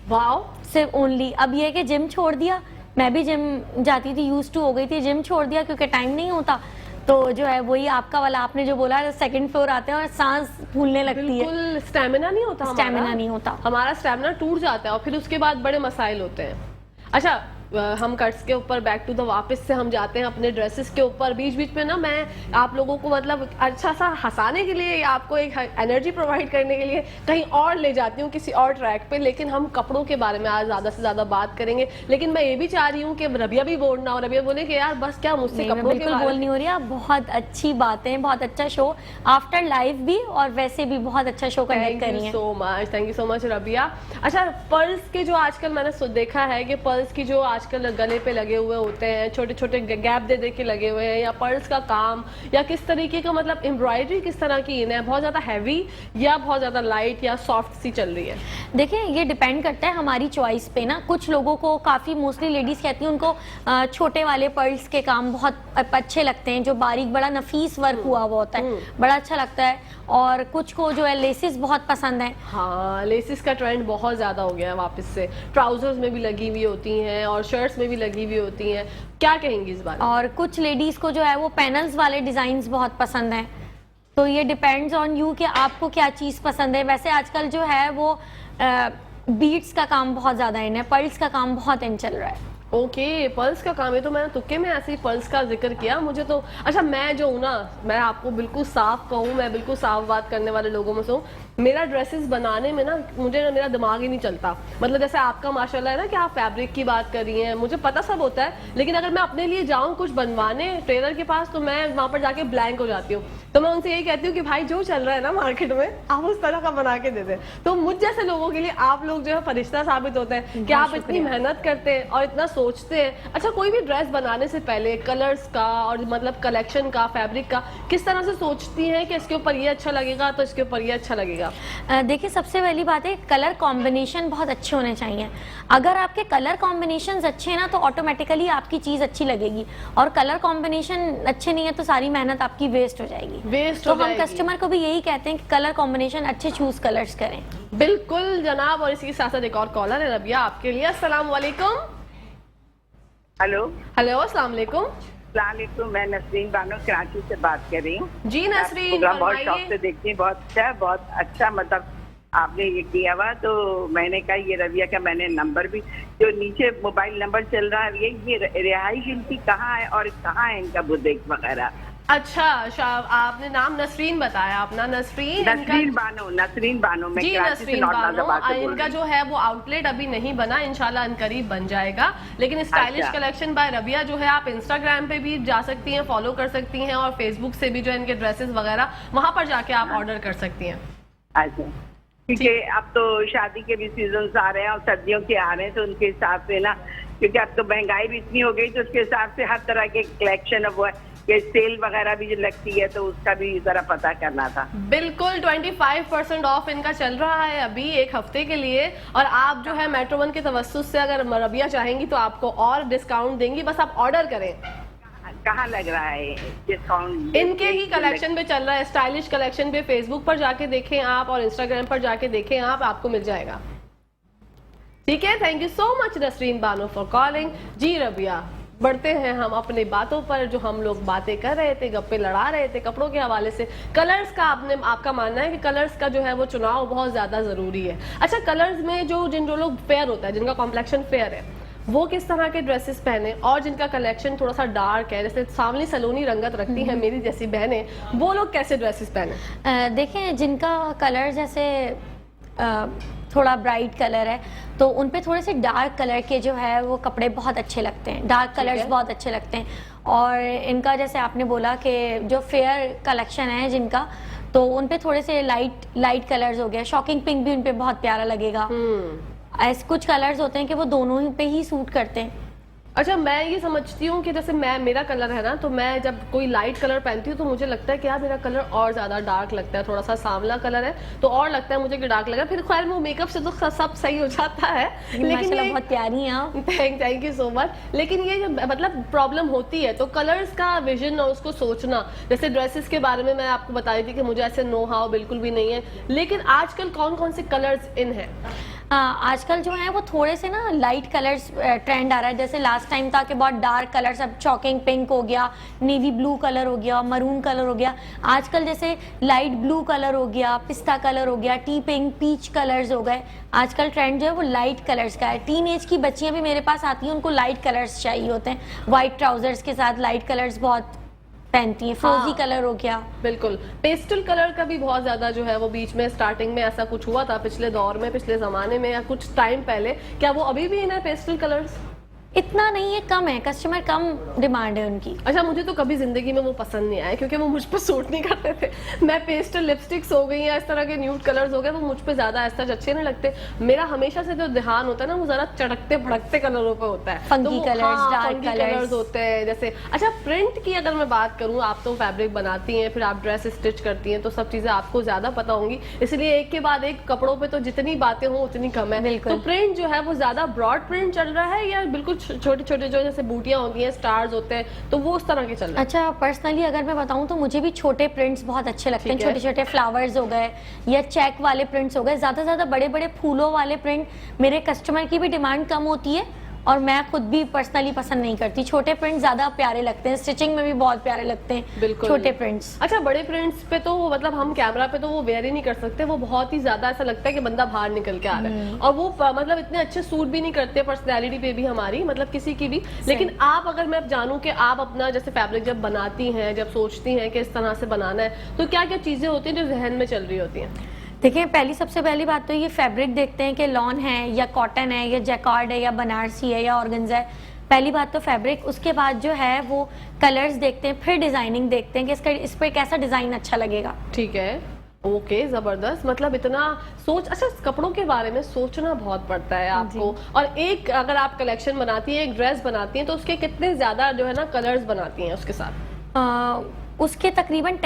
वाओ। सिर्फ ओनली। अब ये कि जिम छोड़ दिया, मैं भी जिम जाती थी, यूज टू हो गई थी, जिम छोड़ दिया क्योंकि टाइम नहीं होता। तो जो है वही आपका वाला आपने जो बोला, सेकंड फ्लोर आते हैं और सांस फूलने लगती है, बिल्कुल स्टैमिना नहीं होता, स्टैमिना नहीं होता, हमारा स्टैमिना टूट जाता है और फिर उसके बाद बड़े मसाइल होते हैं। अच्छा, हम कट्स के ऊपर बैक टू द वापस से हम जाते हैं अपने ड्रेसेस के ऊपर। बीच बीच में ना मैं आप लोगों को मतलब अच्छा सा हंसाने के लिए या आपको एक एनर्जी प्रोवाइड करने के लिए कहीं और ले जाती हूँ किसी और ट्रैक पे, लेकिन हम कपड़ों के बारे में आज ज़्यादा से ज़्यादा बात करेंगे। लेकिन मैं ये भी चाह रही हूँ कि रबिया भी बोल ना हो, रबिया बोले कि यार बस क्या मुझसे कपड़ों के बिल्कुल बारे बोल नहीं हो रही है। बहुत अच्छी बातें, बहुत अच्छा शो आफ्टर लाइव भी और वैसे भी बहुत अच्छा शो कंडक्ट कर रही हैं। Thank you so much Rabia. अच्छा, पर्ल्स के जो आजकल मैंने देखा है कि पर्ल्स की जो आजकल गले पे लगे हुए होते हैं, छोटे छोटे गैप दे दे के लगे हुए हैं, या पर्ल्स का काम या किस तरीके का मतलब एम्ब्रॉयडरी किस तरह की है, बहुत ज्यादा हैवी या बहुत ज्यादा लाइट या सॉफ्ट सी चल रही है? देखिए ये डिपेंड करता है हमारी चॉइस पे ना। कुछ लोगों को काफ़ी मोस्टली लेडीज़ कहती हैं उनको छोटे वाले पर्ल्स के काम बहुत अच्छे लगते हैं, जो बारीक बड़ा नफीस वर्क हुआ हुआ होता है, बड़ा अच्छा लगता है। और कुछ को जो है लेसिस बहुत पसंद है। हाँ, लेसिस का ट्रेंड बहुत ज़्यादा हो गया है वापस से, ट्राउजर्स में भी लगी हुई होती हैं और शर्ट्स में भी लगी हुई होती हैं, क्या कहेंगी इस बारे में? और कुछ लेडीज़ को जो है वो पैनल्स वाले डिज़ाइंस बहुत पसंद हैं। तो ये डिपेंड्स ऑन यू कि आपको क्या चीज़ पसंद है। वैसे आजकल जो है वो बीट्स का काम बहुत ज़्यादा इन है, पर्ल्स का काम बहुत इन चल रहा है। ओके, पर्ल्स का काम है। तो मैंने तुक्के में ऐसे ही पर्ल्स का जिक्र किया, मुझे तो अच्छा, मैं जो हूँ ना, मैं आपको बिल्कुल साफ कहूँ, मैं बिल्कुल साफ बात करने वाले लोगों में से हूँ। मेरा ड्रेसेस बनाने में ना मुझे मेरा दिमाग ही नहीं चलता। मतलब जैसे आपका माशाल्लाह है ना कि आप फैब्रिक की बात कर रही हैं, मुझे पता सब होता है, लेकिन अगर मैं अपने लिए जाऊँ कुछ बनवाने टेलर के पास तो मैं वहाँ पर जाके ब्लैंक हो जाती हूँ। तो मैं उनसे यही कहती हूँ कि भाई जो चल रहा है ना मार्केट में आप उस तरह का बना के दे दें। तो मुझ जैसे लोगों के लिए आप लोग जो है फरिश्ता साबित होते हैं कि आप इतनी मेहनत करते हैं और इतना सोचते हैं। अच्छा, कोई भी ड्रेस बनाने से पहले कलर्स का और मतलब कलेक्शन का, फैब्रिक का किस तरह से सोचती हैं कि इसके ऊपर ये अच्छा लगेगा तो इसके ऊपर ये अच्छा लगेगा? देखिए सबसे पहली बात है कलर कॉम्बिनेशन बहुत अच्छे होने चाहिए। अगर आपके कलर कॉम्बिनेशंस अच्छे हैं ना तो ऑटोमेटिकली आपकी चीज़ अच्छी लगेगी, और कलर कॉम्बिनेशन अच्छे नहीं है तो सारी मेहनत आपकी वेस्ट हो जाएगी। तो हम कस्टमर को भी यही कहते हैं कि कलर कॉम्बिनेशन अच्छे चूज कलर्स करें। बिल्कुल जनाब। और इसी के साथ साथ एक और कॉलर है रबिया आपके लिए। अस्सलाम वालेकुम। हेलो हेलो, अस्सलाम वालेकुम। सलामकुम, मैं नसरीन बानो कराची से बात कर रही हूँ। जी नसरीन, प्रोग्राम बहुत शौक से देखती हूँ, बहुत अच्छा मतलब आपने ये किया हुआ। तो मैंने कहा ये रबिया का मैंने नंबर भी, जो नीचे मोबाइल नंबर चल रहा है, ये रिहाइश इनकी कहाँ है और कहाँ है इनका बुटीक वगैरह? अच्छा, आपने नाम नसरीन बताया अपना? नसरीन बानो मैं जी, कराची से नसरीन नॉर्थ बानो। नाज़ाबाद से बोल इनका रही जो है वो आउटलेट अभी नहीं बना, इंशाल्लाह अनकरीब बन जाएगा। लेकिन स्टाइलिश अच्छा। कलेक्शन बाय रबिया जो है आप इंस्टाग्राम पे भी जा सकती हैं, फॉलो कर सकती हैं, और फेसबुक से भी जो इनके ड्रेसेस वगैरह वहां पर जाके आप ऑर्डर कर सकती हैं। अच्छा, क्योंकि अब तो शादी के भी सीजन आ रहे हैं और सर्दियों के आ रहे हैं, तो उनके हिसाब से ना, क्योंकि अब तो महंगाई भी इतनी हो गई तो उसके हिसाब से हर तरह के कलेक्शन अब वो है कि सेल वगैरह भी जो लगती है तो उसका भी जरा पता करना था। बिल्कुल 25% ऑफ इनका चल रहा है अभी एक हफ्ते के लिए, और आप जो है मेट्रो वन के तवस्सुस से अगर रबिया चाहेंगी तो आपको और डिस्काउंट देंगी, बस आप ऑर्डर करें। कहाँ लग रहा है डिस्काउंट? इनके ही कलेक्शन पे चल रहा है, स्टाइलिश कलेक्शन पे। फेसबुक पर जाके देखें आप और इंस्टाग्राम पर जाके देखें आप, आपको मिल जाएगा। ठीक है, thank you so much Nasreen Bano for calling. जी रबिया, बढ़ते हैं हम अपनी बातों पर। जो हम लोग बातें कर रहे थे, गप्पे लड़ा रहे थे कपड़ों के हवाले से, कलर्स का आपका मानना है कि कलर्स का जो है वो चुनाव बहुत ज्यादा जरूरी है। अच्छा, कलर्स में जो लोग फेयर होता है, जिनका कॉम्प्लेक्शन फेयर है, वो किस तरह के ड्रेसेस पहने, और जिनका कलेक्शन थोड़ा सा डार्क है, जैसे सांवली सलोनी रंगत रखती हैं मेरी जैसी बहनें, वो लोग कैसे ड्रेसेस पहने? देखें जिनका कलर जैसे थोड़ा ब्राइट कलर है तो उन पे थोड़े से डार्क कलर के जो है वो कपड़े बहुत अच्छे लगते हैं, डार्क कलर्स बहुत अच्छे लगते हैं। और इनका जैसे आपने बोला कि जो फेयर कलेक्शन है जिनका, तो उन पे थोड़े से लाइट कलर्स हो गया, शॉकिंग पिंक भी उन पे बहुत प्यारा लगेगा। ऐसे कुछ कलर्स होते हैं कि वो दोनों ही पे ही सूट करते हैं। अच्छा, मैं ये समझती हूँ कि जैसे मेरा कलर है ना, तो मैं जब कोई लाइट कलर पहनती हूँ तो मुझे लगता है कि यार मेरा कलर और ज्यादा डार्क लगता है, थोड़ा सा सांवला कलर है तो और लगता है मुझे कि डार्क लगा। फिर खैर वो मेकअप से तो सब सही हो जाता है, लेकिन ये बहुत प्यारी हैं आप। Thank you so much. लेकिन ये जब मतलब प्रॉब्लम होती है तो कलर्स का विजन और उसको सोचना, जैसे ड्रेसेस के बारे में मैं आपको बता रही थी कि मुझे ऐसे नो हाउ बिल्कुल भी नहीं है, लेकिन आजकल कौन कौन से कलर्स इन है? हाँ, आजकल जो है वो थोड़े से ना लाइट कलर्स ट्रेंड आ रहा है। जैसे लास्ट टाइम था कि बहुत डार्क कलर्स, अब शॉकिंग पिंक हो गया, नेवी ब्लू कलर हो गया, मरून कलर हो गया। आजकल जैसे लाइट ब्लू कलर हो गया, पिस्ता कलर हो गया, टी पिंक, पीच कलर्स हो गए। आजकल ट्रेंड जो है वो लाइट कलर्स का है। टीन एज की बच्चियां भी मेरे पास आती हैं, उनको लाइट कलर्स चाहिए होते हैं। वाइट ट्राउजर्स के साथ लाइट कलर्स बहुत पहनती हैं। फ्रोजी हाँ। कलर हो गया। बिल्कुल, पेस्टल कलर का भी बहुत ज्यादा जो है वो बीच में स्टार्टिंग में ऐसा कुछ हुआ था पिछले दौर में, पिछले जमाने में या कुछ टाइम पहले। क्या वो अभी भी इन है पेस्टल कलर्स? इतना नहीं है, कम है, कस्टमर कम डिमांड है उनकी। अच्छा, मुझे तो कभी जिंदगी में वो पसंद नहीं आया क्योंकि वो मुझ पर सूट नहीं करते थे। मैं पेस्टल लिपस्टिक्स हो गई या इस तरह के न्यूड कलर्स हो गए, वो मुझ पे ज्यादा ऐसा अच्छे नहीं लगते। मेरा हमेशा से जो ध्यान होता है ना वो जरा चटकते भड़कते कलरों पे होता है। Funky तो वो- colours, हाँ, dark funky colours। colours होते हैं जैसे। अच्छा, प्रिंट की अगर मैं बात करूँ, आप तो फैब्रिक बनाती हैं, फिर आप ड्रेस स्टिच करती हैं, तो सब चीजें आपको ज्यादा पता होंगी, इसलिए एक के बाद एक कपड़ों पे तो जितनी बातें हों उतनी कम है। बिल्कुल। तो प्रिंट जो है वो ज्यादा ब्रॉड प्रिंट चल रहा है या बिल्कुल छोटे छोटे जो जैसे बूटियां होती हैं, स्टार्स होते हैं, तो वो उस तरह के चल रहे हैं? अच्छा, पर्सनली अगर मैं बताऊं तो मुझे भी छोटे प्रिंट्स बहुत अच्छे लगते हैं। ठीक है। छोटे छोटे फ्लावर्स हो गए या चेक वाले प्रिंट्स हो गए। ज़्यादा से ज़्यादा बड़े बड़े फूलों वाले प्रिंट मेरे कस्टमर की भी डिमांड कम होती है और मैं खुद भी पर्सनली पसंद नहीं करती। छोटे प्रिंट ज़्यादा प्यारे लगते हैं, स्टिचिंग में भी बहुत प्यारे लगते हैं बिल्कुल। छोटे प्रिंट्स। अच्छा, बड़े प्रिंट्स पे तो मतलब हम कैमरा पे तो वो वेयर ही नहीं कर सकते, वो बहुत ही ज्यादा ऐसा लगता है कि बंदा बाहर निकल के आ रहा है, और वो मतलब इतने अच्छे सूट भी नहीं करते पर्सनैलिटी पे भी हमारी, मतलब किसी की भी। लेकिन आप, अगर मैं जानूं कि आप अपना जैसे फैब्रिक जब बनाती हैं, जब सोचती हैं कि इस तरह से बनाना है, तो क्या क्या चीजें होती हैं जो जहन में चल रही होती हैं? देखिए, सबसे पहली बात तो ये फैब्रिक देखते हैं कि लॉन है या कॉटन है या जैकार्ड है या बनारसी है या ऑर्गेन्जा है। पहली बात तो फैब्रिक, उसके बाद जो है वो कलर्स देखते हैं, फिर डिजाइनिंग देखते हैं कि इसका इस पर कैसा डिजाइन अच्छा लगेगा। ठीक है, ओके, जबरदस्त। मतलब इतना सोच। अच्छा, कपड़ों के बारे में सोचना बहुत पड़ता है आपको। और एक अगर आप कलेक्शन बनाती हैं, एक ड्रेस बनाती हैं, तो उसके कितने ज्यादा जो है ना कलर्स बनाती हैं उसके साथ? उसके तकरीबन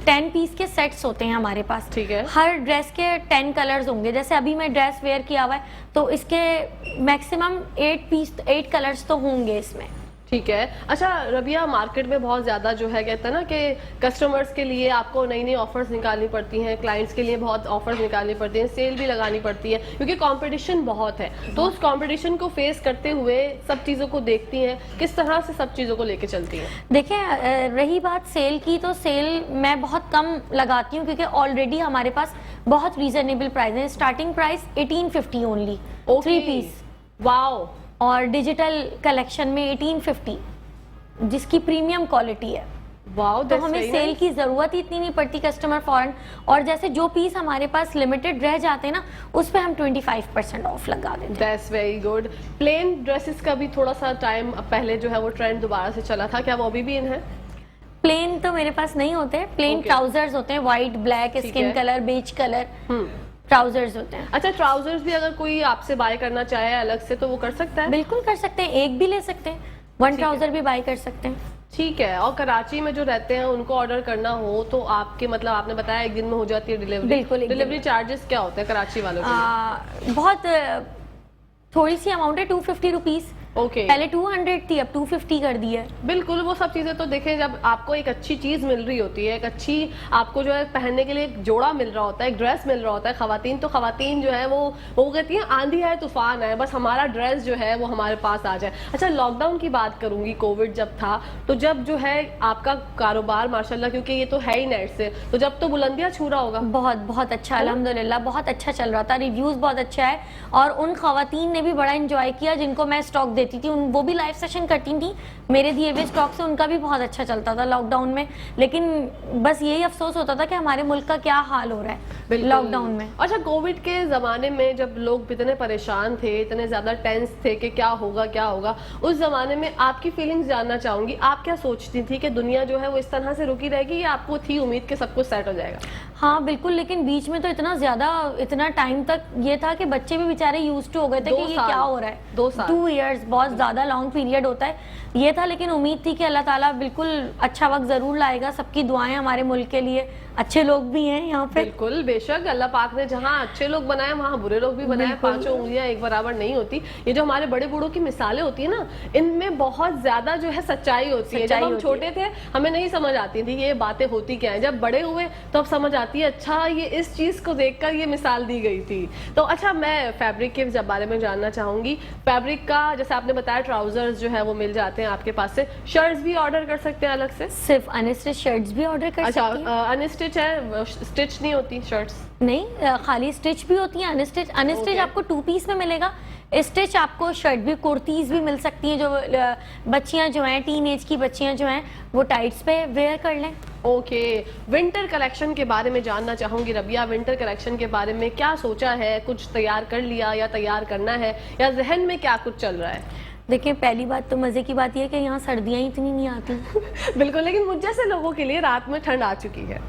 10 पीस के सेट्स होते हैं हमारे पास। ठीक है। हर ड्रेस के 10 कलर्स होंगे। जैसे अभी मैं ड्रेस वेयर किया हुआ है तो इसके मैक्सिमम 8 कलर्स तो होंगे इसमें। ठीक है। अच्छा रबिया, मार्केट में बहुत ज्यादा जो है कहते हैं ना कि कस्टमर्स के लिए आपको नई नई ऑफर्स निकालनी पड़ती हैं, क्लाइंट्स के लिए बहुत ऑफर्स निकालनी पड़ती हैं, सेल भी लगानी पड़ती है क्योंकि कंपटीशन बहुत है। तो उस कंपटीशन को फेस करते हुए सब चीज़ों को देखती हैं, किस तरह से सब चीज़ों को लेके चलती हैं? देखिए, रही बात सेल की, तो सेल मैं बहुत कम लगाती हूँ क्योंकि ऑलरेडी हमारे पास बहुत रीजनेबल प्राइस है। Starting price 1850 only, 3 piece. Wow. और डिजिटल कलेक्शन में 1850, जिसकी प्रीमियम क्वालिटी है। वाओ, तो हमें सेल की जरूरत ही इतनी नहीं पड़ती कस्टमर फॉरन। और जैसे जो पीस हमारे पास लिमिटेड रह जाते हैं ना, उस पे हम 25% ऑफ लगा देते हैं। That's very good. Plane dresses का भी थोड़ा सा टाइम पहले जो है वो ट्रेंड दोबारा से चला था, क्या वो अभी भी इन है? प्लेन तो मेरे पास नहीं होते, प्लेन Okay. ट्राउजर्स होते हैं, व्हाइट, ब्लैक, ठीक स्किन है। कलर, बेज कलर ट्राउजर्स होते हैं। अच्छा, ट्राउजर्स भी अगर कोई आपसे बाय करना चाहे अलग से तो वो कर सकता है? बिल्कुल कर सकते हैं, एक भी ले सकते हैं, 1 ट्राउजर भी बाय कर सकते हैं। ठीक है। और कराची में जो रहते हैं उनको ऑर्डर करना हो तो आपके मतलब आपने बताया 1 दिन में हो जाती है डिलीवरी? बिल्कुल, 1 दिन डिलीवरी चार्जेस क्या होते हैं कराची वालों के? बहुत थोड़ी सी अमाउंट है, 250 रुपीज। ओके। पहले 200 थी, अब 250 कर दी है। बिल्कुल, वो सब चीजें तो देखें, जब आपको एक अच्छी चीज मिल रही होती है, एक अच्छी आपको जो है पहनने के लिए एक जोड़ा मिल रहा होता है, एक ड्रेस मिल रहा होता है, खवातीन तो खवातीन जो है वो कहती हैं आंधी है तूफान है, बस हमारा ड्रेस जो है वो हमारे पास आ जाए। अच्छा, लॉकडाउन की बात करूंगी, कोविड जब था तो जब जो है आपका कारोबार माशाल्लाह, क्योंकि ये तो है ही नेट से, तो जब तो बुलंदियां छू रहा होगा। बहुत बहुत अच्छा, अल्हम्दुलिल्लाह बहुत अच्छा चल रहा था, रिव्यूज बहुत अच्छा है। और उन खवातीन ने भी बड़ा एंजॉय किया जिनको मैं स्टॉक देती थी, वो भी लाइव सेशन करती थी मेरे दिए हुए स्टॉक से, उनका भी बहुत अच्छा चलता था लॉकडाउन में। लेकिन बस यही अफसोस होता था कि हमारे मुल्क का क्या हाल हो रहा है लॉकडाउन में। अच्छा, कोविड के जमाने में जब लोग इतने परेशान थे, इतने ज्यादा टेंस थे कि क्या होगा क्या होगा, उस जमाने में आपकी फीलिंग्स जानना चाहूंगी। आप क्या सोचती थी कि दुनिया जो है वो इस तरह से रुकी रहेगी या आपको थी उम्मीद कि सब कुछ सेट हो जाएगा? हाँ बिल्कुल, लेकिन बीच में तो इतना टाइम तक ये था कि बच्चे भी बेचारे यूज्ड टू हो गए थे कि ये क्या हो रहा है। 2 साल 2 इयर्स बहुत ज्यादा लॉन्ग पीरियड होता है ये था, लेकिन उम्मीद थी कि अल्लाह ताला बिल्कुल अच्छा वक्त जरूर लाएगा। सबकी दुआएं हमारे मुल्क के लिए, अच्छे लोग भी हैं यहाँ पे। बिल्कुल, बेशक अल्लाह पाक ने जहाँ अच्छे लोग बनाए वहाँ बुरे लोग भी बनाए, पांचों उंगलियां एक बराबर नहीं होती। ये जो हमारे बड़े बूढ़ों की मिसालें होती है ना, इनमें बहुत ज्यादा जो है सच्चाई होती है। जब हम छोटे थे हमें नहीं समझ आती थी ये बातें होती क्या है, जब बड़े हुए तो अब समझ आती है, अच्छा ये इस चीज को देखकर ये मिसाल दी गई थी। तो अच्छा, मैं फैब्रिक के बारे में जानना चाहूंगी। फैब्रिक का जैसे आपने बताया ट्राउजर्स जो है वो मिल जाते हैं आपके पास से, शर्ट्स भी ऑर्डर कर सकते हैं अलग से? सिर्फ अनस्टिच शर्ट्स भी ऑर्डर कर अच्छा, सकती हैं। अनस्टिच है, स्टिच नहीं होती शर्ट्स? नहीं, खाली स्टिच भी होती है। Unstitch Okay. आपको 2 पीस में मिलेगा, स्टिच आपको शर्ट भी, कुर्तीज भी मिल सकती हैं। जो बच्चियां जो हैं, टीन एज की बच्चियां जो हैं, वो टाइट्स पे वेयर कर लें। ओके, विंटर कलेक्शन के बारे में जानना चाहूंगी रबिया। विंटर कलेक्शन के बारे में क्या सोचा है, कुछ तैयार कर लिया या तैयार करना है, या जहन में क्या कुछ चल रहा है? देखिए, पहली बात तो मजे की बात यह है कि यहाँ सर्दियाँ ही इतनी नहीं आती। बिल्कुल, लेकिन मुझ जैसे लोगों के लिए रात में ठंड आ चुकी है,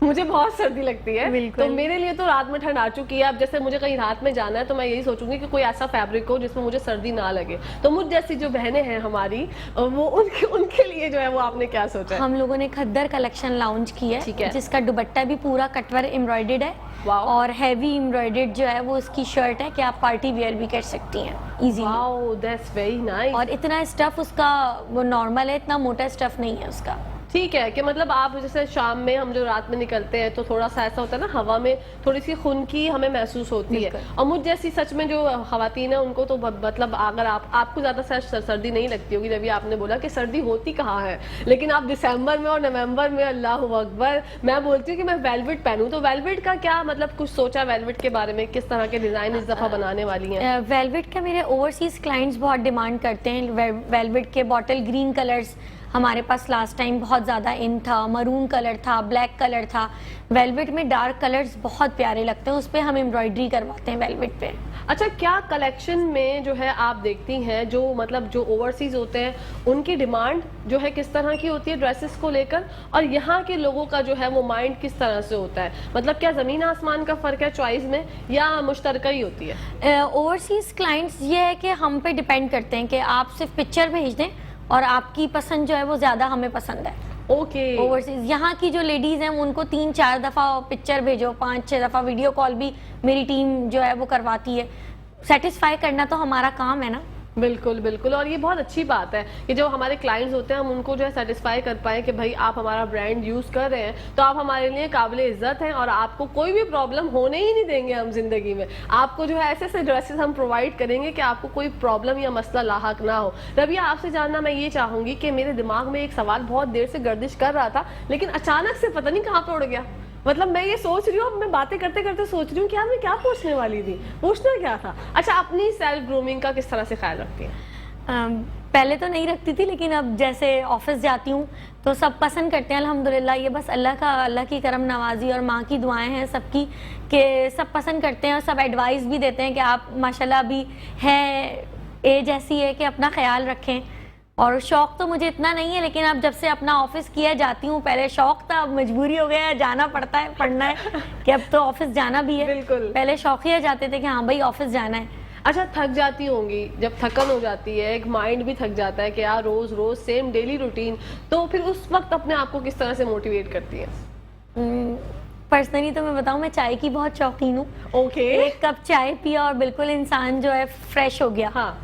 मुझे बहुत सर्दी लगती है, बिल्कुल। तो मेरे लिए तो रात में ठंड आ चुकी है। अब जैसे मुझे कहीं रात में जाना है तो मैं यही सोचूंगी कि कोई ऐसा फैब्रिक हो जिसमें मुझे सर्दी ना लगे। तो मुझ जैसी जो बहनें हैं हमारी, वो उनके लिए जो है वो आपने क्या सोचा है? हम लोगों ने खद्दर कलेक्शन लॉन्च की ठीक है। है, जिसका दुपट्टा भी पूरा कटवर एम्ब्रॉयडेड है वाओ। और हैवी एम्ब्रॉयडेड जो है वो उसकी शर्ट है कि आप पार्टी वेयर भी कर सकती हैं easily. Wow, that's very nice. और इतना स्टफ उसका वो नॉर्मल है, इतना मोटा स्टफ नहीं है उसका। ठीक है कि मतलब आप जैसे शाम में हम जो रात में निकलते हैं तो थोड़ा सा ऐसा होता है ना, हवा में थोड़ी सी खुनकी हमें महसूस होती है। और मुझ जैसी सच में जो खवातीन है उनको तो मतलब अगर आपको ज्यादा सर्दी नहीं लगती होगी, जब आपने बोला कि सर्दी होती कहाँ है, लेकिन आप दिसंबर में और नवंबर में, अल्लाह अकबर, मैं बोलती हूँ कि मैं वेलवेट पहनूं। तो वेलवेट का क्या मतलब, कुछ सोचा वेलवेट के बारे में, किस तरह के डिजाइन इस दफा बनाने वाली हैं? वेलवेट का मेरे ओवरसीज क्लाइंट्स बहुत डिमांड करते हैं। वेलवेट के बॉटल ग्रीन कलर्स हमारे पास लास्ट टाइम बहुत ज़्यादा इन था, मरून कलर था, ब्लैक कलर था। वेलवेट में डार्क कलर्स बहुत प्यारे लगते हैं, उस पर हम एम्ब्रॉयडरी करवाते हैं वेलवेट पे। अच्छा, क्या कलेक्शन में जो है आप देखती हैं जो मतलब जो ओवरसीज होते हैं उनकी डिमांड जो है किस तरह की होती है ड्रेसेस को लेकर, और यहाँ के लोगों का जो है वो माइंड किस तरह से होता है? मतलब क्या ज़मीन आसमान का फ़र्क है चॉइस में, या मुश्तरका ही होती है? ओवरसीज क्लाइंट्स ये है कि हम पे डिपेंड करते हैं कि आप सिर्फ पिक्चर भेज दें और आपकी पसंद जो है वो ज़्यादा हमें पसंद है। ओके। ओवरसीज यहाँ की जो लेडीज़ हैं उनको 3-4 दफ़ा पिक्चर भेजो, 5-6 दफ़ा वीडियो कॉल भी मेरी टीम जो है वो करवाती है। सेटिस्फाई करना तो हमारा काम है ना। बिल्कुल बिल्कुल, और ये बहुत अच्छी बात है कि जो हमारे क्लाइंट्स होते हैं हम उनको जो है सेटिस्फाई कर पाए कि भाई आप हमारा ब्रांड यूज़ कर रहे हैं तो आप हमारे लिए काबिल इज्जत हैं, और आपको कोई भी प्रॉब्लम होने ही नहीं देंगे हम जिंदगी में। आपको जो है ऐसे ऐसे ड्रेसेस हम प्रोवाइड करेंगे कि आपको कोई प्रॉब्लम या मसला लाहक ना हो। रबिया, आपसे जानना मैं ये चाहूँगी कि मेरे दिमाग में एक सवाल बहुत देर से गर्दिश कर रहा था, लेकिन अचानक से पता नहीं कहाँ पर उड़ गया। मतलब मैं ये सोच रही हूँ, मैं बातें करते करते सोच रही हूँ कि यार मैं क्या पूछने वाली थी, पूछना क्या था। अच्छा, अपनी सेल्फ ग्रूमिंग का किस तरह से ख्याल रखती हैं? पहले तो नहीं रखती थी, लेकिन अब जैसे ऑफिस जाती हूँ तो सब पसंद करते हैं अल्हम्दुलिल्लाह। ये बस अल्लाह की करम नवाजी और माँ की दुआएं हैं सबकी कि सब पसंद करते हैं और सब एडवाइस भी देते हैं कि आप माशाल्लाह अभी हैं, एज ऐसी है कि अपना ख्याल रखें। और शौक तो मुझे इतना नहीं है, लेकिन अब जब से अपना ऑफिस किया जाती हूँ, पहले शौक था अब मजबूरी हो गया है, जाना पड़ता है, पढ़ना है कि अब तो ऑफिस जाना भी है। बिल्कुल। पहले शौकिया जाते थे कि हाँ भाई ऑफिस जाना है। अच्छा, थक जाती होंगी, जब थकन हो जाती है, एक माइंड भी थक जाता है कि यार रोज रोज सेम डेली रूटीन, तो फिर उस वक्त अपने आप को किस तरह से मोटिवेट करती है? पर्सनली तो मैं बताऊं, मैं चाय की बहुत शौकीन हूँ। ओके। एक कप चाय पिया और बिल्कुल इंसान जो है फ्रेश हो गया। हाँ,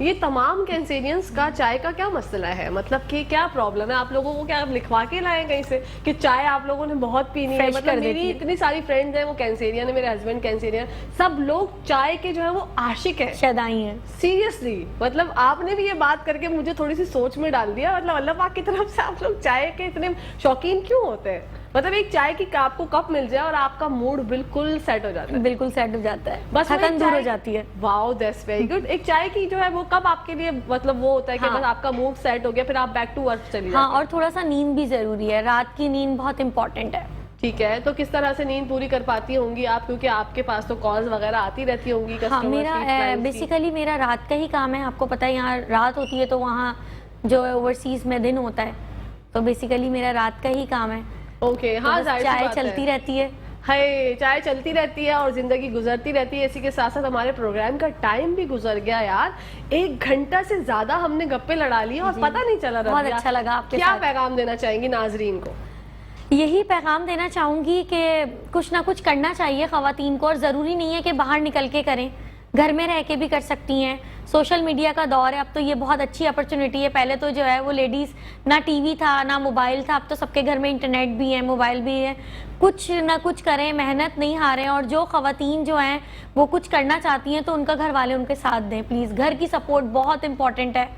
ये तमाम कैंसेरियंस का चाय का क्या मसला है, मतलब कि क्या प्रॉब्लम है? आप लोगों को क्या लिखवा के लाए कहीं से कि चाय आप लोगों ने बहुत पीनी है? मतलब मेरी इतनी सारी फ्रेंड्स हैं वो कैंसेरियन है, मेरे हस्बैंड कैंसेरियन, सब लोग चाय के जो है वो आशिक है, शदाई है। सीरियसली, मतलब आपने भी ये बात करके मुझे थोड़ी सी सोच में डाल दिया। मतलब अल्लाह पाक की तरफ से आप लोग चाय के इतने शौकीन क्यों होते हैं? मतलब एक चाय की आपको कप मिल जाए और आपका मूड बिल्कुल सेट हो जाता है। बिल्कुल सेट हो जाता है, बस थकन दूर हो जाती है। Wow, that's very good. एक चाय की जो है वो कब आपके लिए मतलब वो होता है कि हाँ। बस आपका मूड सेट हो गया, फिर आप बैक टू वर्क चली हाँ, जाती और थोड़ा सा नींद भी जरूरी है, रात की नींद बहुत इंपॉर्टेंट है। ठीक है, तो किस तरह से नींद पूरी कर पाती होंगी आप, क्योंकि आपके पास तो कॉल्स वगैरह आती रहती होंगी? हाँ, मेरा बेसिकली मेरा रात का ही काम है। आपको पता है यहाँ रात होती है, तो वहाँ जो ओवरसीज में दिन होता है, तो बेसिकली मेरा रात का ही काम है। ओके। हाँ, चाय चलती रहती है। हाय, चाय चलती रहती है और जिंदगी गुजरती रहती है। इसी के साथ साथ हमारे प्रोग्राम का टाइम भी गुजर गया यार, 1 घंटा से ज्यादा हमने गप्पे लड़ा ली और पता नहीं चला। बहुत अच्छा लगा आपके क्या साथ। पैगाम देना चाहेंगी नाजरीन को? यही पैगाम देना चाहूँगी कि कुछ ना कुछ करना चाहिए ख़वातीन को, और ज़रूरी नहीं है कि बाहर निकल के करें, घर में रह के भी कर सकती हैं। सोशल मीडिया का दौर है, अब तो ये बहुत अच्छी अपॉर्चुनिटी है। पहले तो जो है वो लेडीज़, ना टीवी था ना मोबाइल था, अब तो सबके घर में इंटरनेट भी है, मोबाइल भी है। कुछ ना कुछ करें, मेहनत नहीं हारें, और जो ख़वातीन जो हैं वो कुछ करना चाहती हैं तो उनका घर वाले उनके साथ दें प्लीज़। घर की सपोर्ट बहुत इंपॉर्टेंट है।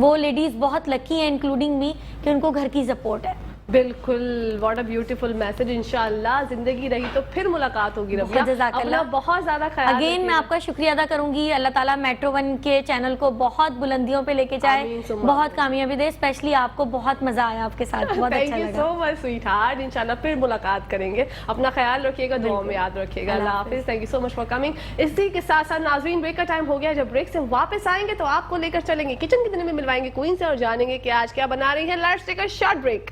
वो लेडीज़ बहुत लकी हैं, इंक्लूडिंग मी, कि उनको घर की सपोर्ट है। बिल्कुल, व्हाट अ ब्यूटीफुल मैसेज। इंशाल्लाह जिंदगी रही तो फिर मुलाकात होगी रबिया। अपना बहुत ज्यादा ख्याल अगेन मैं आपका शुक्रिया अदा करूंगी। अल्लाह ताला मेट्रो 1 के चैनल को बहुत बुलंदियों पे लेके जाए, बहुत कामयाबी दे। स्पेशली आपको बहुत मजा आया आपके साथ, बहुत अच्छा लगा। Thank you so much sweet heart. इंशाल्लाह फिर मुलाकात करेंगे। अपना ख्याल रखिएगा, दुआ में याद रखिएगा। अल्लाह हाफिज। Thank you so much for coming. इसी के साथ साथ नाज़रीन, ब्रेक का टाइम हो गया। जब ब्रेक से वापस आएंगे तो आपको लेकर चलेंगे किचन किचन में, मिलवाएंगे क्वीन से और जानेंगे कि आज क्या बना रही है। Let's take a short break.